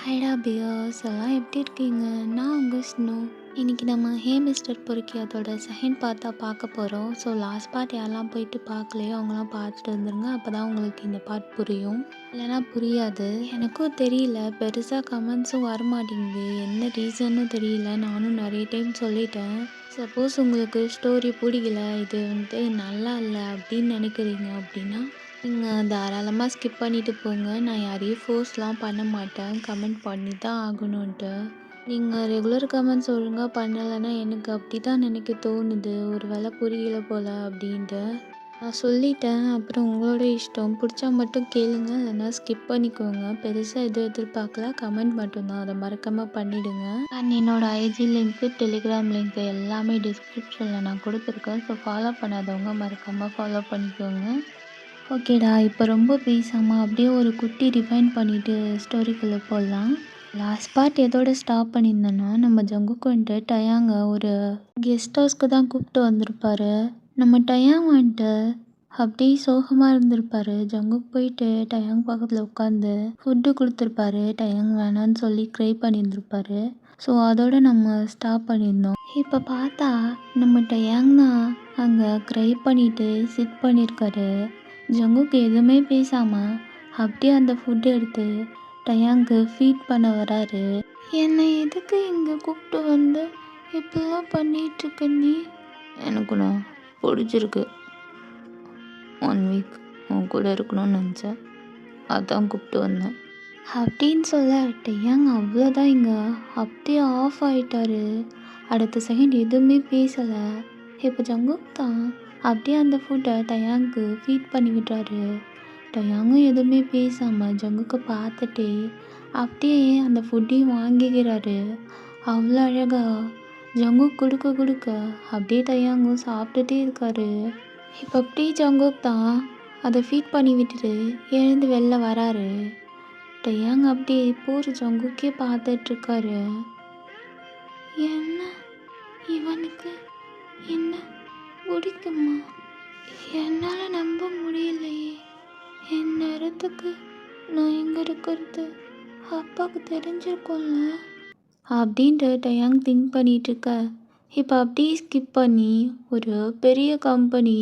ஹைடா piers எல்லாம் எப்படி இருக்கீங்க? நான் உங்கள் ஸ்னோ. இன்னைக்கு நம்ம ஹே மிஸ்டர் பொறுக்கி அதோட செகண்ட் பார்ட்டா பார்க்க போகிறோம். ஸோ லாஸ்ட் பார்ட் யாரெல்லாம் போயிட்டு பார்க்கலையோ அவங்களாம் பார்த்துட்டு வந்துருங்க. அப்போ தான் உங்களுக்கு இந்த பார்ட் புரியும். இல்லைனா புரியாது. எனக்கும் தெரியல, பெருசாக கமெண்ட்ஸும் வரமாட்டேங்குது. என்ன ரீசன்னு தெரியல. நானும் நிறைய டைம் சொல்லிட்டேன். சப்போஸ் உங்களுக்கு ஸ்டோரி பிடிக்கல, இது நல்லா இல்லை அப்படின்னு நினைக்கிறீங்க அப்படின்னா நீங்கள் தாராளமாக ஸ்கிப் பண்ணிவிட்டு போங்க. நான் யாரையும் ஃபோர்ஸ்லாம் பண்ண மாட்டேன் கமெண்ட் பண்ணி தான் ஆகணுன்ட்டு. நீங்கள் ரெகுலர் கமெண்ட்ஸ் ஒழுங்காக பண்ணலைன்னா எனக்கு அப்படி தான் நினைக்க தோணுது. ஒரு வேளை புரியல போல் அப்படின்ட்டு நான் சொல்லிட்டேன். அப்புறம் உங்களோட இஷ்டம். பிடிச்சா மட்டும் கேளுங்க, இல்லைன்னா ஸ்கிப் பண்ணிக்கோங்க. பெருசாக எதுவும் எதிர்பார்க்கல, கமெண்ட் மட்டும்தான். அதை மறக்காமல் பண்ணிவிடுங்க. அண்ட் என்னோடய ஐஜி லிங்க்கு, டெலிகிராம் லிங்க்கு எல்லாமே டிஸ்கிரிப்ஷனில் நான் கொடுத்துருக்கேன். ஸோ ஃபாலோ பண்ணாதவங்க மறக்காமல் ஃபாலோ பண்ணிக்கோங்க. ஓகேடா, இப்போ ரொம்ப பேசாமல் அப்படியே ஒரு குட்டி ரிவைண்ட் பண்ணிவிட்டு ஸ்டோரிக்குள்ளே போடலாம். லாஸ்ட் பார்ட் எதோட ஸ்டாப் பண்ணியிருந்தேன்னா, நம்ம ஜங்குக்கு வந்துட்டு டயாங்க ஒரு கெஸ்ட் ஹவுஸ்க்கு தான் கூப்பிட்டு வந்திருப்பாரு. நம்ம டயாங் வந்துட்டு அப்படியே சோகமாக இருந்திருப்பாரு. ஜங்குக்கு போயிட்டு டயாங் பக்கத்தில் உட்காந்து ஃபுட்டு கொடுத்துருப்பாரு. டயாங் வேணான்னு சொல்லி க்ரை பண்ணியிருந்திருப்பாரு. ஸோ அதோட நம்ம ஸ்டாப் பண்ணியிருந்தோம். இப்போ பார்த்தா நம்ம டயாங் தான் அங்கே க்ரை பண்ணிவிட்டு சிட் பண்ணியிருக்காரு. ஜங்குக்கு எதுவுமே பேசாமல் அப்படியே அந்த ஃபுட் எடுத்து டயாங்க்கு ஃபீட் பண்ண வராரு. என்னை எதுக்கு இங்கே கூப்பிட்டு வந்து இப்படிலாம் பண்ணிகிட்ருக்க நீ? எனக்கு நான் பிடிச்சிருக்கு. 1 வீக் உன் கூட இருக்கணும்னு நினச்சேன், அதான் கூப்பிட்டு வந்தேன் அப்படின்னு சொல்ல டயாங் அவ்வளோதான் இங்கே அப்படியே ஆஃப் ஆகிட்டாரு. அடுத்த செகண்ட் எதுவுமே பேசலை. இப்போ ஜங்குக் தான் அப்படியே அந்த ஃபுட்டை டயாங்க்கு ஃபீட் பண்ணி விடுறாரு. டயாங்கும் எதுவுமே பேசாமல் ஜங்குக்கு பார்த்துட்டே அப்படியே அந்த ஃபுட்டையும் வாங்கிக்கிறாரு. அவ்வளோ அழகாக ஜங்குக் கொடுக்க கொடுக்க அப்படியே டயாங்கும் சாப்பிட்டுட்டே இருக்காரு. இப்போ அப்படியே ஜங்குக் தான் அதை ஃபீட் பண்ணி விட்டுட்டு எழுந்து வெளில வராரு. டயாங் அப்படியே போகிற ஜங்குக்கே பார்த்துட்ருக்காரு. என்ன இவனுக்கு என்ன பிடிக்குமா? என்னால் நம்ப முடியலையே. என் நேரத்துக்கு நான் இங்கே இருக்கிறது அப்பாவுக்கு தெரிஞ்சிருக்கோம்ல அப்படின்ட்டு டயாங் திங்க் பண்ணிகிட்ருக்க. இப்போ அப்படியே ஸ்கிப் பண்ணி ஒரு பெரிய கம்பெனி.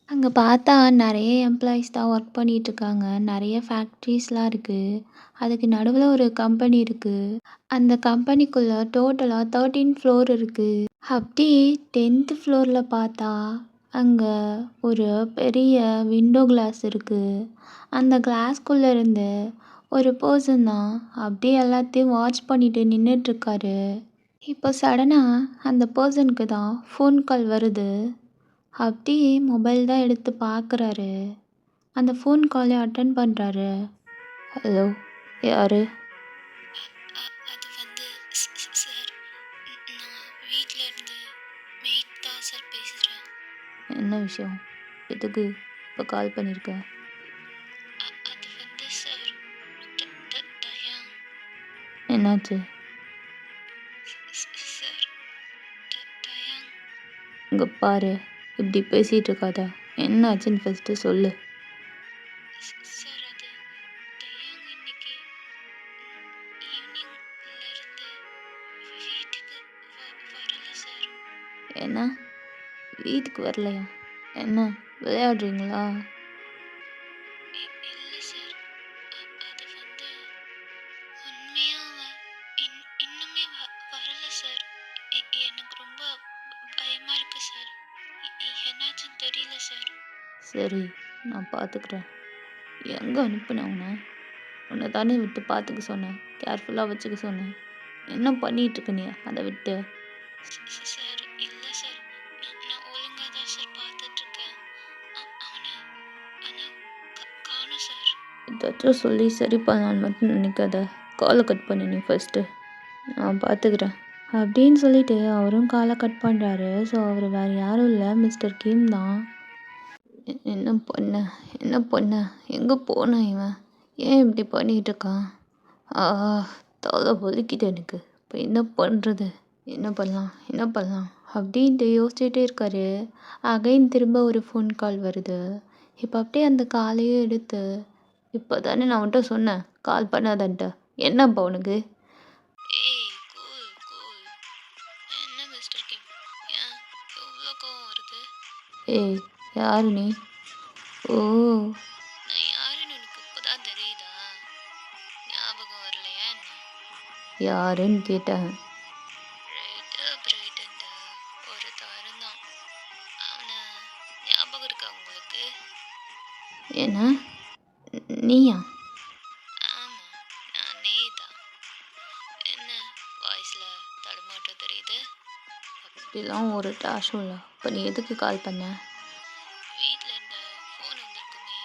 அங்கே பார்த்தா நிறைய எம்ப்ளாயீஸ் தான் ஒர்க் பண்ணிகிட்ருக்காங்க. நிறைய ஃபேக்ட்ரிஸ்லாம் இருக்குது. அதுக்கு நடுவில் ஒரு கம்பெனி இருக்குது. அந்த கம்பெனிக்குள்ளே டோட்டலாக 13 ஃப்ளோர் இருக்குது. அப்படியே 10th ஃப்ளோரில் பார்த்தா அங்கே ஒரு பெரிய விண்டோ கிளாஸ் இருக்குது. அந்த கிளாஸ்குள்ளே இருந்து ஒரு பர்சன் தான் அப்படியே எல்லாத்தையும் வாட்ச் பண்ணிட்டு நின்றுட்டுருக்காரு. இப்போ சடனாக அந்த பர்சனுக்கு தான் ஃபோன் கால் வருது. அப்படியே மொபைல் தான் எடுத்து பார்க்குறாரு. அந்த ஃபோன் காலை அட்டன் பண்ணுறாரு. ஹலோ, யார்? அது சார், நான் வீட்டில் இருந்து மெய்ட் தான் சார் பேசுகிறேன். என்ன விஷயம்? எதுக்கு இப்போ கால் பண்ணியிருக்க? அது சார், டயாங். என்னாச்சு? Sir, de Jong. இங்கே பாரு, இப்படி பேசிகிட்டு இருக்காத. என்னாச்சுன்னு ஃபஸ்ட்டு சொல்லு. சார், அது டயாங் இன்னைக்கு ஈவினிங்லேருந்து வீட்டுக்கு வரல சார். என்ன, வீட்டுக்கு வரலையா? என்ன விளையாடுறீங்களா? இல்லை சார், அது உண்மையாக இன்னுமே வரல சார். எனக்கு ரொம்ப பயமாக இருக்குது சார். என்னாச்சுன்னு தெரியல சார். சரி, நான் பார்த்துக்கிறேன். எங்கே அனுப்புனேன் உன்னை தானே விட்டு பார்த்துக்க சொன்னேன், கேர்ஃபுல்லாக வச்சுக்க சொன்னேன். என்ன பண்ணிகிட்ருக்க நீ அதை விட்டு? சார், இல்லை சார், நான் ஒழுங்காக தான் சார் பார்த்துட்ருக்கேன். அவனை ஆனால் காணும் சார். ஏதாச்சும் சொல்லி சரி பண்ணலான்னு மட்டும் நினைக்காத. காலை கட் பண்ணி நீ ஃபஸ்ட்டு, நான் பார்த்துக்கிறேன் அப்படின்னு சொல்லிட்டு அவரும் காலை கட் பண்ணுறாரு. ஸோ அவர் வேறு யாரும் இல்லை, மிஸ்டர் கிம் தான். என்ன பண்ண எங்கே போனான் இவன்? ஏன் இப்படி பண்ணிகிட்டு இருக்கான்? தலை வலிக்கிட்டு எனக்கு. இப்போ என்ன பண்ணுறது? என்ன பண்ணலாம் அப்படின்ட்டு யோசிச்சுட்டே இருக்காரு. அகைன் திரும்ப ஒரு ஃபோன் கால் வருது. இப்போ அப்படியே அந்த காலையும் எடுத்து, இப்போ தானே நான் உன்கிட்ட சொன்னேன் கால் பண்ணாதன்ட்டு, என்னப்பா உனக்கு? ஏய் கூல் கூல். என்ன மிஸ்டர் கிம்? ஏன் இவ்வளோ கோவம் வருது? ஏய் யாரு நீ? ஓ, நான் யாருன்னு உனக்கு இப்போதான் தெரியுதா? ஞாபகம் வரலையா என்ன? யாருன்னு கேட்டேன். பிரைட்டன்ட்ட ஒருத்தன் இருந்தான். அவனை ஞாபகம் இருக்கா உங்களுக்கு? என்ன? நீயா? ஆமா, நானே தான். என்ன வாய்ஸ்ல தடுமாற்றம் தெரியுது? அப்படிலாம் ஒரு டாஷும் இல்லை. இப்போ நீ எதுக்கு கால் பண்ண? வீட்டில் இருந்த ஃபோன் வந்திருக்குமே,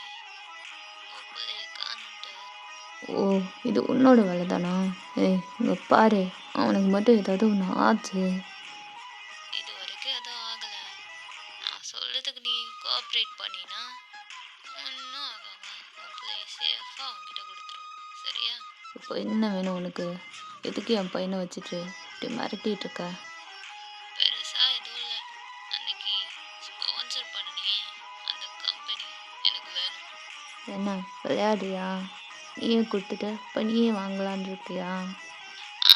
உன் பிள்ளைய காணுன்ட்டு. ஓ, இது உன்னோட வேலை தானா? ஏய் இங்கே பாரு, அவனுக்கு மட்டும் ஏதாவது ஒன்று ஆச்சு. இது வரைக்கும் எதுவும் ஆகலை. நான் சொல்றதுக்கு நீ கோஆப்ரேட் பண்ணினா ஒன்றும் ஆகாம உன் பிள்ளைய சேஃபாக அவன்கிட்ட கொடுத்துருவேன். சரியா? இப்போ என்ன வேணும் உனக்கு? எதுக்கு என் பையனை வச்சுட்டு இப்படி மிரட்டிட்டு இருக்க? பெருசா எதுவும் இல்லை. அன்னைக்கு ஸ்பான்சர் பண்ணனே அந்த கம்பெனி எனக்கு வேணும். என்ன விளையாடுறியா? நீயே கொடுத்துட்டு இப்போ நீயே வாங்கலான்னு இருக்கியா?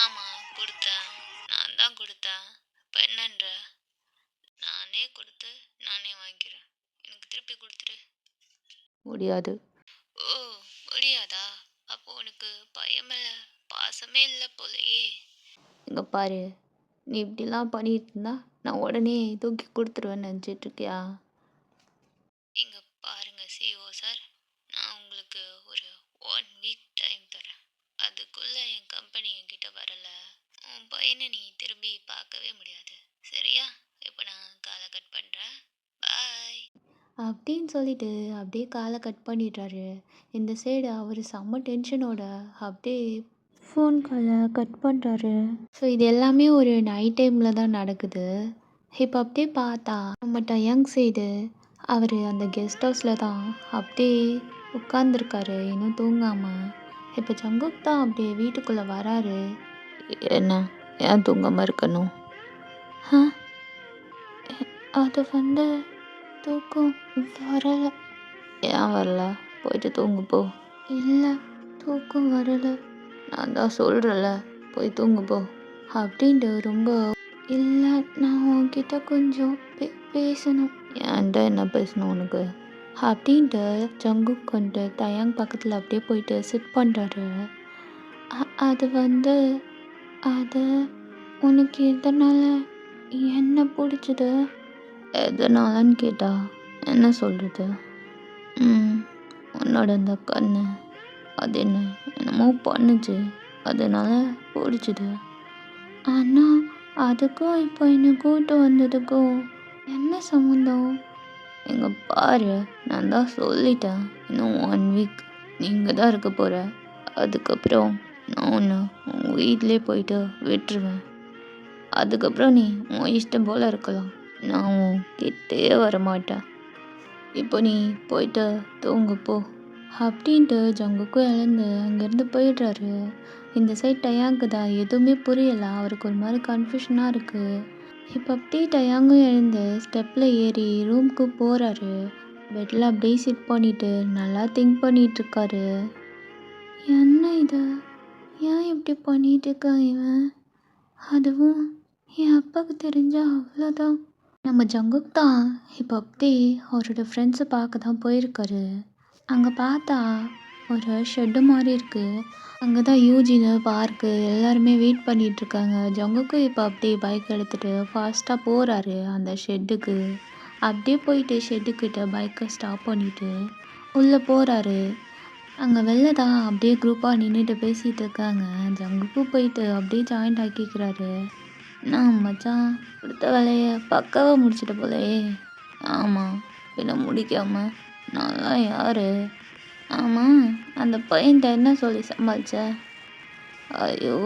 ஆமாம் கொடுத்தேன். நான் தான் கொடுத்தேன். இப்போ என்னன்ற? நானே கொடுத்து நானே வாங்கிக்கிறேன். எனக்கு திருப்பி கொடுத்துரு. முடியாது. ஓ, முடியாதா? அப்போ உனக்கு பையன் மேல பாசமே இல்லை போலயே. இங்க பாரு, நீ இப்படிலாம் பண்ணிட்டு இருந்தா நான் உடனே தூக்கி கொடுத்துருவேன்னு நினச்சிட்டு இருக்கியா? இங்க பாருங்க சிஓ சார், நான் உங்களுக்கு ஒரு 1 வீக் டைம் தரேன். அதுக்குள்ள என் கம்பெனி என்கிட்ட வரல, உன் பையனை நீ திரும்பி பார்க்கவே முடியாது. சரியா? இப்போ நான் காலை கட் பண்ணுறேன். பாய் அப்படின்னு சொல்லிட்டு அப்படியே காலை கட் பண்ணிடுறாரு. இந்த சைடு அவர் செம்ம டென்ஷனோட அப்படியே ஃபோன் காலை கட் பண்ணுறாரு. ஸோ இது எல்லாமே ஒரு நைட் டைமில் தான் நடக்குது. இப்போ அப்படியே பார்த்தா நம்ம டயங் சைடு அவர் அந்த கெஸ்ட் ஹவுஸில் தான் அப்படியே உட்காந்துருக்காரு இன்னும் தூங்காமல். இப்போ ஜங்குக் தான் அப்படியே வீட்டுக்குள்ளே வராரு. என்ன ஏன் தூங்காமல் இருக்கணும்? ஆ, அது வந்து தூக்கம் வரலை. ஏன் வரல? போயிட்டு தூங்கு போ. இல்லை, தூக்கம் வரலை. நான் தான் சொல்கிறேன்ல, போய் தூங்கு போ அப்படின்ட்டு ரொம்ப. இல்லை, நான் உன்கிட்ட கொஞ்சம் பேசணும். ஏன்டா என்ன பேசணும் உனக்கு? அப்படின்ட்டு ஜங்குக் வந்துட்டு தயாங் பக்கத்தில் அப்படியே போயிட்டு சிட் பண்ணுறாரு. அது வந்து அது உனக்கு எதனால் என்ன பிடிச்சது? எதனாலன்னு கேட்டா என்ன சொல்கிறது? உன்னோட அந்த கண்ணு அது என்னமோ பண்ணுச்சு, அதனால பிடிச்சிது. ஆனால் அதுக்கும் இப்போ என்னை கூட்டு வந்ததுக்கும் என்ன சம்மந்தம்? எங்க பாரு, நான் தான் சொல்லிட்டேன், இன்னும் 1 வீக் நீங்கள் தான் இருக்க போகிற. அதுக்கப்புறம் நான் உன்னை உங்கள் வீட்டிலே போயிட்டு விட்டுருவேன். அதுக்கப்புறம் நீ உன் இஷ்டம் போல் இருக்கலாம். நான் உன் கிட்டே வரமாட்டேன். இப்போ நீ போயிட்டு தூங்கு போ அப்படின்ட்டு ஜங்குக்கும் எழுந்து அங்கேருந்து போயிடுறாரு. இந்த சைட் டயாங்கு தான் எதுவுமே புரியலை. அவருக்கு ஒரு மாதிரி கன்ஃபியூஷனாக இருக்குது. இப்போ அப்படியே டயாங்கும் எழுந்து ஸ்டெப்பில் ஏறி ரூமுக்கு போகிறாரு. பெட்டில் அப்படியே சிட் பண்ணிட்டு நல்லா திங்க் பண்ணிகிட்ருக்காரு. என்ன இது, ஏன் இப்படி பண்ணிட்டு இருக்கான் இவன்? அதுவும் என் அப்பாவுக்கு தெரிஞ்சா அவ்வளோதான். நம்ம ஜங்குக் தான் இப்போ அப்படியே அவரோட ஃப்ரெண்ட்ஸை பார்க்க தான் போயிருக்காரு. அங்கே பார்த்தா ஒரு ஷெட்டு மாதிரி இருக்குது. அங்கே தான் யூஜினு பார்க்கு எல்லாருமே வெயிட் பண்ணிகிட்ருக்காங்க. ஜங்குக்கும் இப்போ அப்படியே பைக் எடுத்துகிட்டு ஃபாஸ்ட்டாக போகிறாரு அந்த ஷெட்டுக்கு. அப்படியே போயிட்டு ஷெட்டுக்கிட்ட பைக்கை ஸ்டாப் பண்ணிவிட்டு உள்ளே போகிறாரு. அங்கே வெளில தான் அப்படியே குரூப்பாக நின்றுட்டு பேசிகிட்டு இருக்காங்க. ஜங்குக்கும் போயிட்டு அப்படியே ஜாயிண்ட் ஆக்கிக்கிறாரு. நான் மச்சான் கொடுத்த வேலையை பக்காவாக முடிச்சிட்ட போலையே. ஆமாம், பின்ன முடிக்காம நான்லாம் யார்? ஆமாம், அந்த பையன்கிட்ட என்ன சொல்லி சமாளிச்ச? ஐயோ,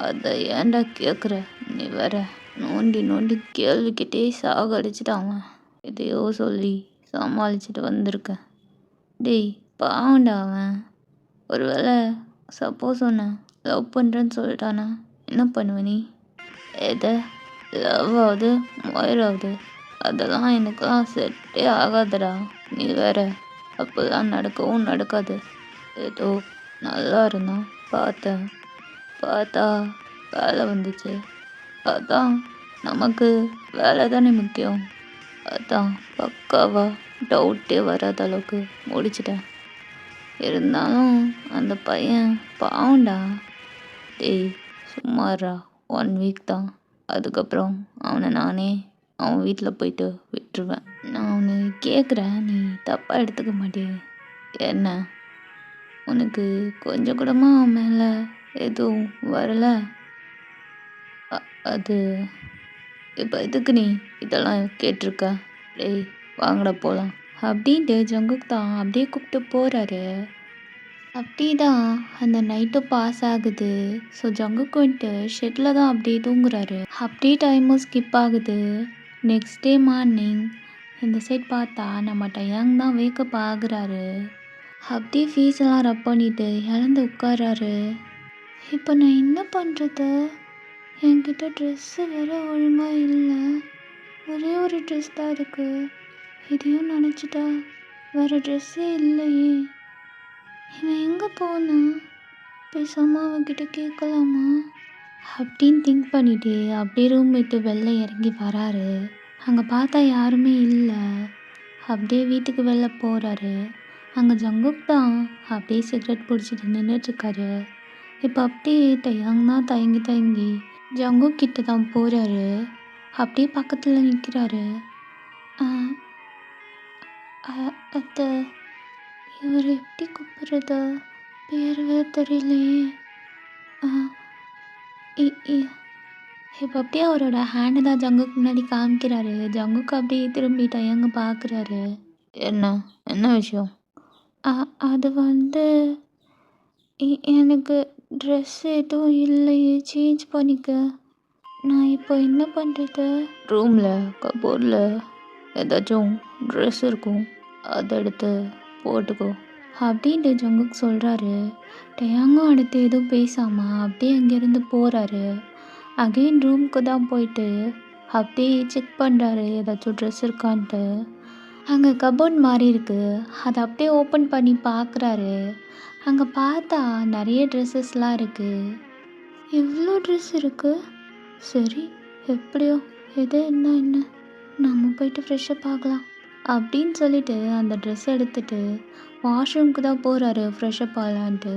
அதை ஏன்டா கேட்குற? நீ வேற நோண்டி நோண்டி கேள்விக்கிட்டே சாகடிச்சிட்டான் அவன். எதையோ சொல்லி சமாளிச்சுட்டு வந்திருக்கேன். டேய் பாவண்டா அவன். ஒரு வேளை சப்போஸ் ஒன்று லவ் பண்ணுறேன்னு சொல்லிட்டானா என்ன பண்ணுவ நீ? எதை லவ் ஆகுது மொயராகுது, அதெல்லாம் எனக்கெல்லாம் செட்டே ஆகாதுடா. நீ வேற, அப்போல்லாம் நடக்கவும் நடக்காது. ஏதோ நல்லா இருந்தான், பார்த்தேன். பார்த்தா வேலை வந்துச்சு. அதான் நமக்கு வேலை தானே முக்கியம். அதான் பக்காவா டவுட்டே வராத அளவுக்கு முடிச்சிட்டேன். இருந்தாலும் அந்த பையன் பாவம்டா. டேய் சும்மாறா 1 வீக் தான். அதுக்கப்புறம் அவனை நானே அவன் வீட்டில் போயிட்டு விட்டுருவேன். நான் ஒன்று கேட்குறேன், நீ தப்பாக எடுத்துக்க மாட்டியே? என்ன உனக்கு கொஞ்சம் கூடமா அவன் மேலே எதுவும் வரல? அது இப்போ எதுக்கு நீ இதெல்லாம் கேட்டிருக்க? டேய் வாங்கடா போகலாம் அப்படின்ட்டு ஜங்குக் தான் அப்படியே கூப்பிட்டு போகிறாரு. அப்படிதான் அந்த நைட்டும் பாஸ் ஆகுது. ஸோ ஜங்குக் வந்துட்டு ஷெட்டில் தான் அப்படியே தூங்குறாரு. அப்படியே டைமும் ஸ்கிப் ஆகுது. நெக்ஸ்ட் டே மார்னிங் இந்த சைட் பார்த்தா நம்ம டயாங் தான் வேக்கப் ஆகுறாரு. அப்படியே ஃபீஸெல்லாம் ரப் பண்ணிட்டு இழந்து உட்காராரு. இப்போ நான் என்ன பண்ணுறது? என்கிட்ட ட்ரெஸ்ஸு வேற ஒழுங்காக இல்லை. ஒரே ஒரு ட்ரெஸ் தான் இருக்குது. இதையும் நினச்சிட்டா வேறு ட்ரெஸ்ஸே இல்லையே. இவன் எங்கே போனான்? பேசாமல் அவன்கிட்ட கேட்கலாமா அப்படின்னு திங்க் பண்ணிட்டு அப்படியே ரூம் விட்டு வெளில இறங்கி வராரு. அங்கே பார்த்தா யாருமே இல்லை. அப்படியே வீட்டுக்கு வெளில போகிறாரு. அங்கே ஜங்குக் தான் அப்படியே சிகரெட் பிடிச்சிட்டு நின்றுட்டுருக்காரு. இப்போ அப்படியே டயாங் தான் தயங்கி ஜங்குக் கிட்ட தான் போகிறாரு. அப்படியே பக்கத்தில் நிற்கிறாரு. அத்தை, இவர் எப்படி கூப்பிட்றது? பேரவே தெரியலையே. இப்போ அப்படியே அவரோட ஹேண்டு தான் ஜங்குக்கு முன்னாடி காமிக்கிறாரு. ஜங்குக்கு அப்படியே திரும்பி டயாங்க பார்க்குறாரு. என்ன விஷயம்? அது வந்து எனக்கு ட்ரெஸ் எதுவும் இல்லையே சேஞ்ச் பண்ணிக்க. நான் இப்போ என்ன பண்ணுறது? ரூமில் கபோர்டில் ஏதாச்சும் ட்ரெஸ் இருக்கும், அதை எடுத்து போட்டுக்கோ அப்படின்ட்டு ஜங்குக் சொல்கிறாரு. டயாங்கும் அடுத்து எதுவும் பேசாமல் அப்படியே அங்கேருந்து போகிறாரு. அகெயின் ரூமுக்கு தான் போயிட்டு அப்படியே செக் பண்ணுறாரு ஏதாச்சும் ட்ரெஸ் இருக்கான்ட்டு. அங்கே கபோர்ட் மாதிரி இருக்குது. அதை அப்படியே ஓப்பன் பண்ணி பார்க்குறாரு. அங்கே பார்த்தா நிறைய ட்ரெஸ்ஸஸ்லாம் இருக்குது. எவ்வளோ ட்ரெஸ் இருக்குது? சரி, எப்படியோ எது என்ன நம்ம போயிட்டு ஃப்ரெஷ்ஷப் ஆகலாம் அப்படின்னு சொல்லிட்டு அந்த ட்ரெஸ் எடுத்துகிட்டு வாஷ்ரூம்க்கு தான் போகிறாரு ஃப்ரெஷ்ஷப் ஆகலான்ட்டு.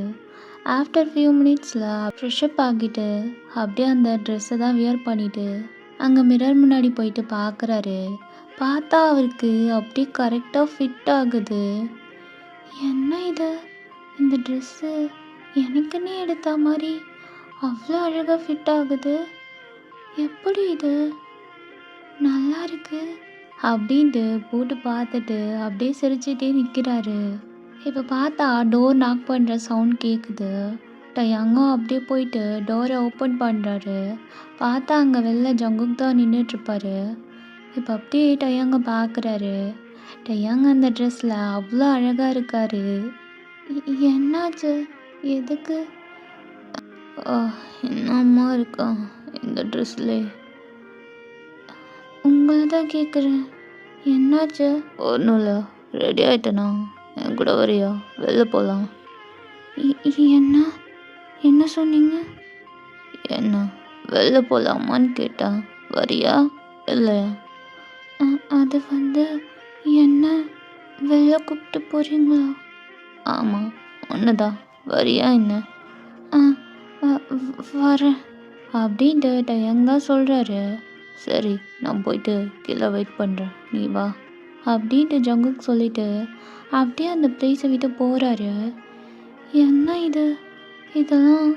ஆஃப்டர் ஃபியூ மினிட்ஸில் ஃப்ரெஷ்ஷப் ஆகிட்டு அப்படியே அந்த ட்ரெஸ்ஸை தான் வியர் பண்ணிவிட்டு அங்கே மிரர் முன்னாடி போயிட்டு பார்க்குறாரு. பார்த்தா அவருக்கு அப்படியே கரெக்டாக ஃபிட் ஆகுது. என்ன இது? இந்த ட்ரெஸ்ஸு எனக்குன்னே எடுத்த மாதிரி அவ்வளோ அழகாக ஃபிட் ஆகுது. எப்படி இது நல்லா இருக்கு அப்படின்ட்டு போட்டு பார்த்துட்டு அப்படியே சிரிச்சுட்டே நிற்கிறாரு. இப்போ பார்த்தா டோர் நாக் பண்ணுற சவுண்ட் கேட்குது. டயாங்கும் அப்படியே போயிட்டு டோரை ஓப்பன் பண்ணுறாரு. பார்த்தா அங்கே வெளில ஜங்குக் தான் நின்றுட்டுருப்பாரு. இப்போ அப்படியே டயாங்க பார்க்குறாரு. டயாங் அந்த ட்ரெஸ்ஸில் அவ்வளோ அழகாக இருக்காரு. என்னாச்சு? எதுக்கு? என்னம்மா இருக்கா இந்த ட்ரெஸ்ஸில்? உங்களை தான் கேட்குறேன், என்னாச்சு? ஒன்றும் இல்லை, ரெடி ஆகிட்டேனா? என் கூட வரியா? வெளில போகலாம். என்ன சொன்னீங்க? என்ன வெளில போகலாமான்னு கேட்டேன், வரியா இல்லையா? அது வந்து என்ன வெளில கூப்பிட்டு போகிறீங்களா? ஆமாம், ஒன்று தான், வரியா என்ன? வரேன் அப்படின்ட்டு டயாங் தான் சொல்கிறாரு. சரி, நான் போயிட்டு கீழே வெயிட் பண்ணுறேன், நீ வா அப்படின்ட்டு ஜங்குக் சொல்லிவிட்டு அப்படியே அந்த ப்ளேஸை விட்டு போகிறாரு. என்ன இது? இதெல்லாம்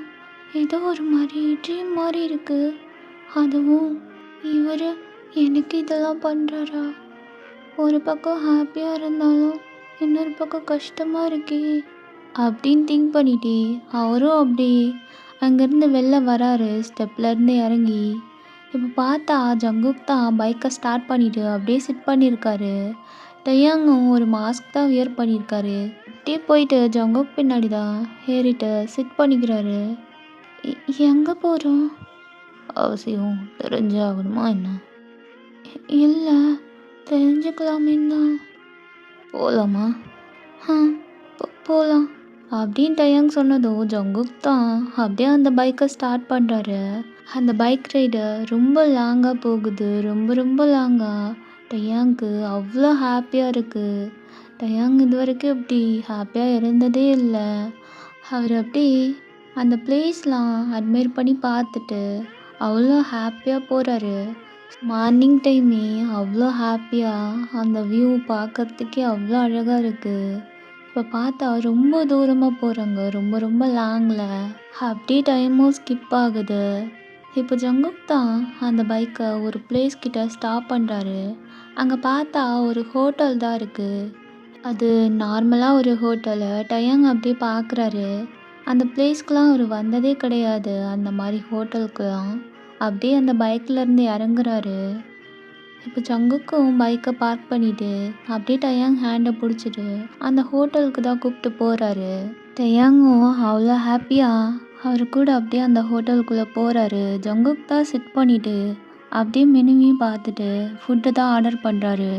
ஏதோ ஒரு மாதிரி ட்ரீம் மாதிரி இருக்குது. அதுவும் இவர் எனக்கு இதெல்லாம் பண்ணுறாரா? ஒரு பக்கம் ஹாப்பியாக இருந்தாலும் இன்னொரு பக்கம் கஷ்டமாக இருக்கே அப்படின்னு திங்க் பண்ணிட்டே அவரும் அப்படியே அங்கேருந்து வெளில வராரு. ஸ்டெப்லேருந்து இறங்கி இப்போ பார்த்தா ஜங்குக் தான் பைக்கை ஸ்டார்ட் பண்ணிவிட்டு அப்படியே சிட் பண்ணியிருக்காரு. டயாங்கும் ஒரு மாஸ்க் தான் வியர் பண்ணியிருக்காரு. அப்படியே போயிட்டு ஜங்குக் பின்னாடி தான் ஏறிட்டு சிட் பண்ணிக்கிறாரு. எங்கே போகிறோம்? அவசியம் தெரிஞ்சே ஆகணுமா என்ன? இல்லை, தெரிஞ்சுக்கலாமே தான். போகலாமா? போகலாம். அப்படின்னு டயாங் சொன்னதும் ஜங்குக் தான் அப்படியே அந்த பைக்கை ஸ்டார்ட் பண்ணுறாரு. அந்த பைக் ரைடு ரொம்ப லாங்காக போகுது. ரொம்ப ரொம்ப லாங்காக. டயாங்க்கு அவ்வளோ ஹாப்பியாக இருக்குது. டயாங் இது வரைக்கும் இப்படி ஹாப்பியாக இருந்ததே இல்லை. அவர் அப்படி அந்த பிளேஸ்லாம் அட்மையர் பண்ணி பார்த்துட்டு அவ்வளோ ஹாப்பியாக போகிறாரு. மார்னிங் டைமே அவ்வளோ ஹாப்பியாக அந்த வியூ பார்க்கறதுக்கே அவ்வளோ அழகாக இருக்குது. இப்போ பார்த்தா ரொம்ப தூரமாக போகிறாங்க. ரொம்ப ரொம்ப லாங்கில். அப்படியே டைமும் ஸ்கிப் ஆகுது. இப்போ ஜங்குக் தான் அந்த பைக்கை ஒரு பிளேஸ் கிட்ட ஸ்டாப் பண்ணுறாரு. அங்கே பார்த்தா ஒரு ஹோட்டல் தான் இருக்குது. அது நார்மலாக ஒரு ஹோட்டலு. டயாங் அப்படியே பார்க்குறாரு. அந்த பிளேஸ்க்குலாம் அவர் வந்ததே கிடையாது. அந்த மாதிரி ஹோட்டலுக்குலாம். அப்படியே அந்த பைக்லேருந்து இறங்குறாரு. இப்போ ஜங்குக்கும் பைக்கை பார்க் பண்ணிவிட்டு அப்படியே டயாங் ஹேண்டை பிடிச்சிட்டு அந்த ஹோட்டலுக்கு தான் கூப்பிட்டு போகிறாரு. டயாங்கும் அவ்வளோ ஹாப்பியாக அவர் கூட அப்படியே அந்த ஹோட்டலுக்குள்ளே போகிறாரு. ஜங்குக் தான் சிட் பண்ணிவிட்டு அப்படியே மெனுவையும் பார்த்துட்டு ஃபுட்டு தான் ஆர்டர் பண்ணுறாரு.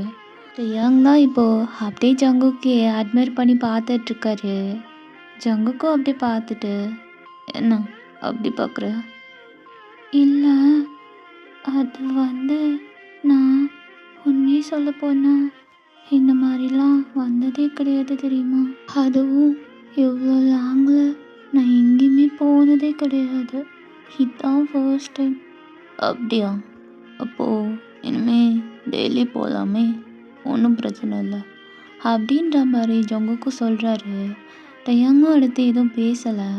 டயாங் தான் இப்போது அப்படியே ஜங்குக்கே அட்மையர் பண்ணி பார்த்துட்ருக்காரு. ஜங்குக்கும் அப்படியே பார்த்துட்டு, என்ன அப்படி பார்க்குற? இல்லை, அது வந்து நான் உண்மையை சொல்ல போனால் இந்த மாதிரிலாம் வந்ததே கிடையாது தெரியுமா? அதுவும் இவ்வளோ லாங்கில் நான் எங்கேயுமே போனதே கிடையாது. இதுதான் ஃபர்ஸ்ட் டைம். அப்படியா? அப்போது இனிமே டெய்லி போகலாமே, ஒன்றும் பிரச்சனை இல்லை அப்படின்ற மாதிரி ஜங்குக்கும் சொல்கிறாரு. டயாங்கும் அடுத்து எதுவும் பேசலை.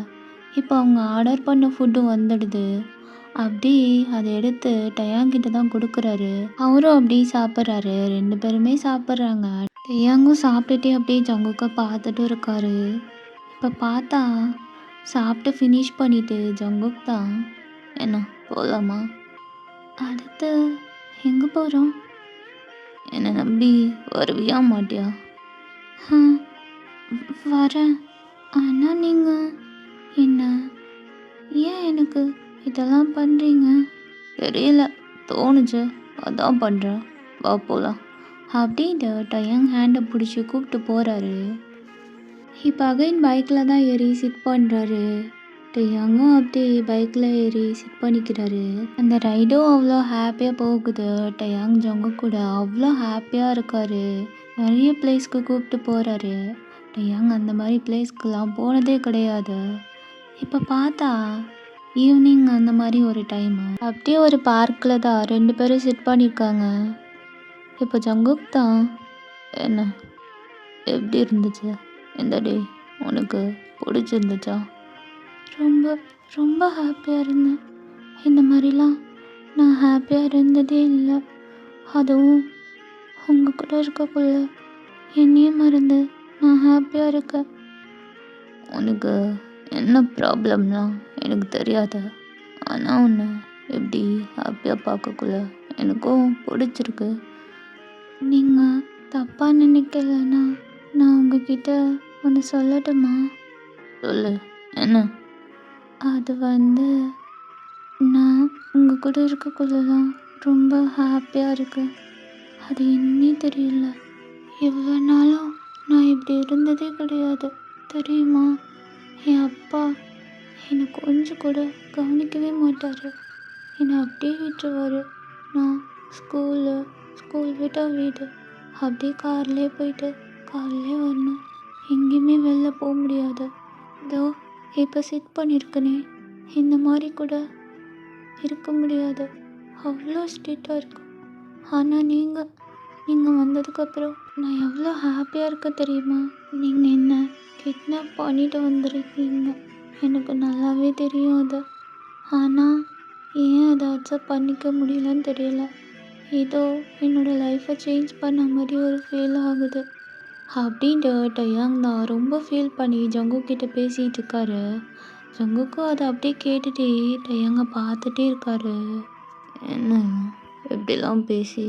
இப்போ அவங்க ஆர்டர் பண்ண ஃபுட்டும் வந்துடுது. அப்படி அதை எடுத்து டயாங்கிட்ட தான் கொடுக்குறாரு. அவரும் அப்படியே சாப்பிட்றாரு. 2 பேருமே சாப்பிட்றாங்க. டயாங்கும் சாப்பிட்டுட்டே அப்படியே ஜங்குக்கை பார்த்துட்டு இருக்காரு. இப்போ பார்த்தா சாப்பிட்டு ஃபினிஷ் பண்ணிவிட்டு ஜங்குக் தான், என்ன போகலாமா? அடுத்து எங்கே போகிறோம்? என்னை நம்பி வருவியா மாட்டியா? வரேன். ஆனால் நீங்கள் என்ன ஏன் எனக்கு இதெல்லாம் பண்ணுறீங்க? தெரியல, தோணுச்சு, அதான் பண்ணுறேன். வா போகலாம் அப்படின்ட்டு டயாங் ஹேண்டை பிடிச்சி கூப்பிட்டு போகிறாரு. இப்போ அகைன் பைக்கில் தான் ஏறி சிட் பண்ணுறாரு. டயாங்கும் அப்படியே பைக்கில் ஏறி சிட் பண்ணிக்கிறாரு. அந்த ரைடும் அவ்வளோ ஹாப்பியாக போகுது. டயாங் ஜங்குக் கூட அவ்வளோ ஹாப்பியாக இருக்காரு. நிறைய பிளேஸ்க்கு கூப்பிட்டு போகிறாரு. டயாங் அந்த மாதிரி பிளேஸ்க்கெலாம் போனதே கிடையாது. இப்போ பார்த்தா ஈவினிங் அந்த மாதிரி ஒரு டைமு. அப்படியே ஒரு பார்க்கில் தான் 2 பேரும் சிட் பண்ணியிருக்காங்க. இப்போ ஜங்குக் தான், என்ன எப்படி இருந்துச்சு இந்த டே? உனக்கு பிடிச்சிருந்துச்சா? ரொம்ப ரொம்ப ஹாப்பியாக இருந்தேன். இந்த மாதிரிலாம் நான் ஹாப்பியாக இருந்ததே இல்லை. அதுவும் உங்கள் கூட இருக்கக்குள்ள என்னையே மறந்து நான் ஹாப்பியாக இருக்கேன். உனக்கு என்ன ப்ராப்ளம்லாம் எனக்கு தெரியாது. ஆனால் உன்னை எப்படி ஹாப்பியாக பார்க்கக்குள்ள எனக்கும் பிடிச்சிருக்கு. நீங்கள் தப்பாக நினைக்கலன்னா நான் உங்ககிட்ட ஒன்று சொல்லட்டுமா? சொல்லு, என்ன? அது வந்து நான் உங்கள் கூட இருக்கக்குள்ளலாம் ரொம்ப ஹாப்பியாக இருக்கேன். அது என்னன்னே தெரியல. இவ்வளோ நாளும் நான் இப்படி இருந்ததே கிடையாது தெரியுமா? என் அப்பா என்னை கொஞ்சம் கூட கவனிக்கவே மாட்டார். என்னை அப்படியே விட்டுருவார். நான் ஸ்கூல் விட்டால் வீடு, அப்படியே கார்லேயே போயிட்டு கார்லேயே வரணும். எங்கேயுமே வெளில போக முடியாது. இதோ இப்போ சிட் பண்ணியிருக்கனே, இந்த மாதிரி கூட இருக்க முடியாது. அவ்வளோ ஸ்ட்ரிக்டாக இருக்கும். ஆனால் நீங்கள் வந்ததுக்கப்புறம் நான் எவ்வளோ ஹாப்பியாக இருக்க தெரியுமா? நீங்கள் என்ன கிட்னாப் பண்ணிட்டு வந்திருக்கீங்க. எனக்கு நல்லாவே தெரியும் அது. ஆனால் ஏன் அதை அக்செப்ட் பண்ணிக்க முடியலன்னு தெரியல. ஏதோ என்னோடய லைஃப்பை சேஞ்ச் பண்ண மாதிரி ஒரு ஃபீல் ஆகுது அப்படின்ட்டு டயாங் தான் ரொம்ப ஃபீல் பண்ணி ஜங்குக் கிட்ட பேசிகிட்டு இருக்காரு. ஜங்குக்கும் அதை அப்படியே கேட்டுகிட்டே டயாங்கை பார்த்துட்டே இருக்காரு. என்ன இப்படிலாம் பேசி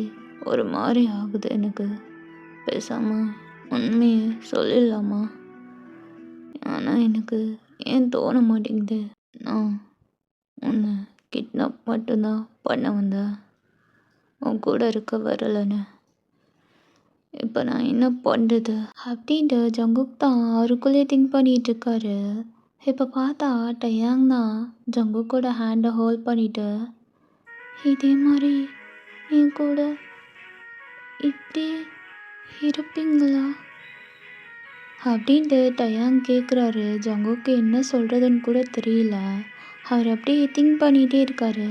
ஒரு மாதிரி ஆகுது எனக்கு. பேசாமல் உண்மையை சொல்லிடலாமா? ஆனால் எனக்கு ஏன் தோண மாட்டேங்குது. நான் உன்னை கிட்னாப் மட்டும்தான் பண்ண வந்தேன், உன் கூட இருக்க வரலைன்னு. இப்போ நான் என்ன பண்ணுறது அப்படின்ட்டு ஜங்குக் தான் அவருக்குள்ளே திங்க் பண்ணிட்டு இருக்காரு. இப்போ பார்த்தா டயாங் தான் ஜங்குக்கோட ஹேண்டை ஹோல்ட் பண்ணிட்டு, இதே மாதிரி என் கூட இப்படியே இருப்பீங்களா அப்படின்ட்டு டயாங் கேட்குறாரு. ஜங்குக்கு என்ன சொல்கிறதுன்னு கூட தெரியல. அவர் அப்படியே திங்க் பண்ணிகிட்டே இருக்காரு.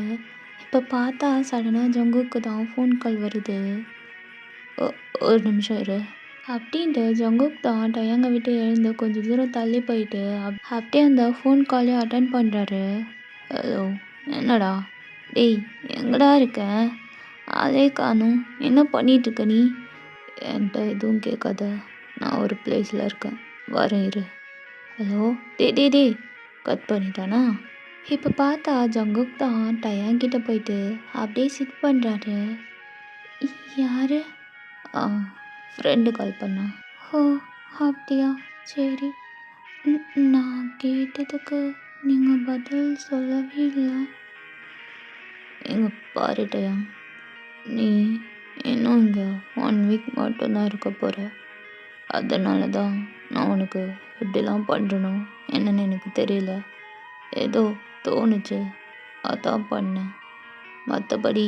இப்போ பார்த்தா சடனாக ஜங்குக்கு தான் ஃபோன் கால் வருது. ஒரு நிமிஷம் இரு அப்படின்ட்டு ஜங்குக் தான் டயாங்கை விட்டு எழுந்து கொஞ்சம் தூரம் தள்ளி போயிட்டு அப்படியே அந்த ஃபோன் காலையும் அட்டன் பண்ணுறாரு. ஹலோ, என்னடா டேய், எங்கடா இருக்க? ஆளே காணும், என்ன பண்ணிகிட்ருக்க நீ? என்கிட்ட எதுவும் கேட்காத, நான் ஒரு பிளேஸில் இருக்கேன், வரேன் இரு. ஹலோ, டே கட் பண்ணிட்டானா? இப்போ பார்த்தா ஜங்குக் தான் டயாங்கிட்ட போயிட்டு அப்படியே சிட் பண்ணுறாரு. யார்? ஃப்ரெண்டு கால் பண்ணா. ஓ, அப்படியா, சரி. நான் கேட்டதுக்கு நீங்கள் பதில் சொல்லவே இல்லை. எங்கள் பாரு டயாங், நீ இன்னும் இங்கே 1 வீக் மட்டும்தான் இருக்க போகிற. அதனால தான் நான் உனக்கு இப்படிலாம் பண்ணுறணும் என்னன்னு எனக்கு தெரியல. ஏதோ தோணுச்சு, அதான் பண்ணேன். மற்றபடி